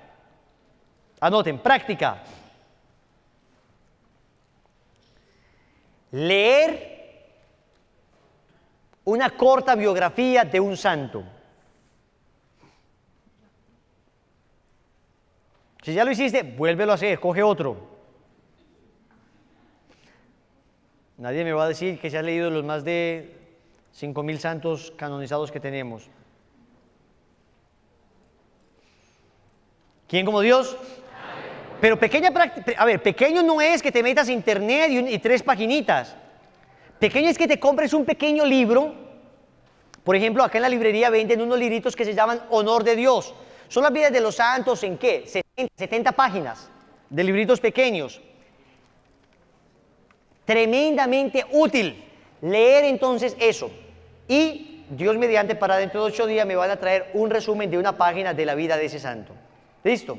Anoten, práctica. Leer una corta biografía de un santo. Si ya lo hiciste, vuélvelo a hacer, coge otro. Nadie me va a decir que se ha leído los más de 5.000 santos canonizados que tenemos. ¿Quién como Dios? Pero pequeña práctica, a ver, pequeño no es que te metas a internet y 3 paginitas. Pequeño es que te compres un pequeño libro. Por ejemplo, acá en la librería venden unos libritos que se llaman Honor de Dios. Son las vidas de los santos, ¿en qué? 70 páginas de libritos pequeños. Tremendamente útil leer entonces eso. Y Dios mediante, para dentro de 8 días me van a traer un resumen de una página de la vida de ese santo. ¿Listo?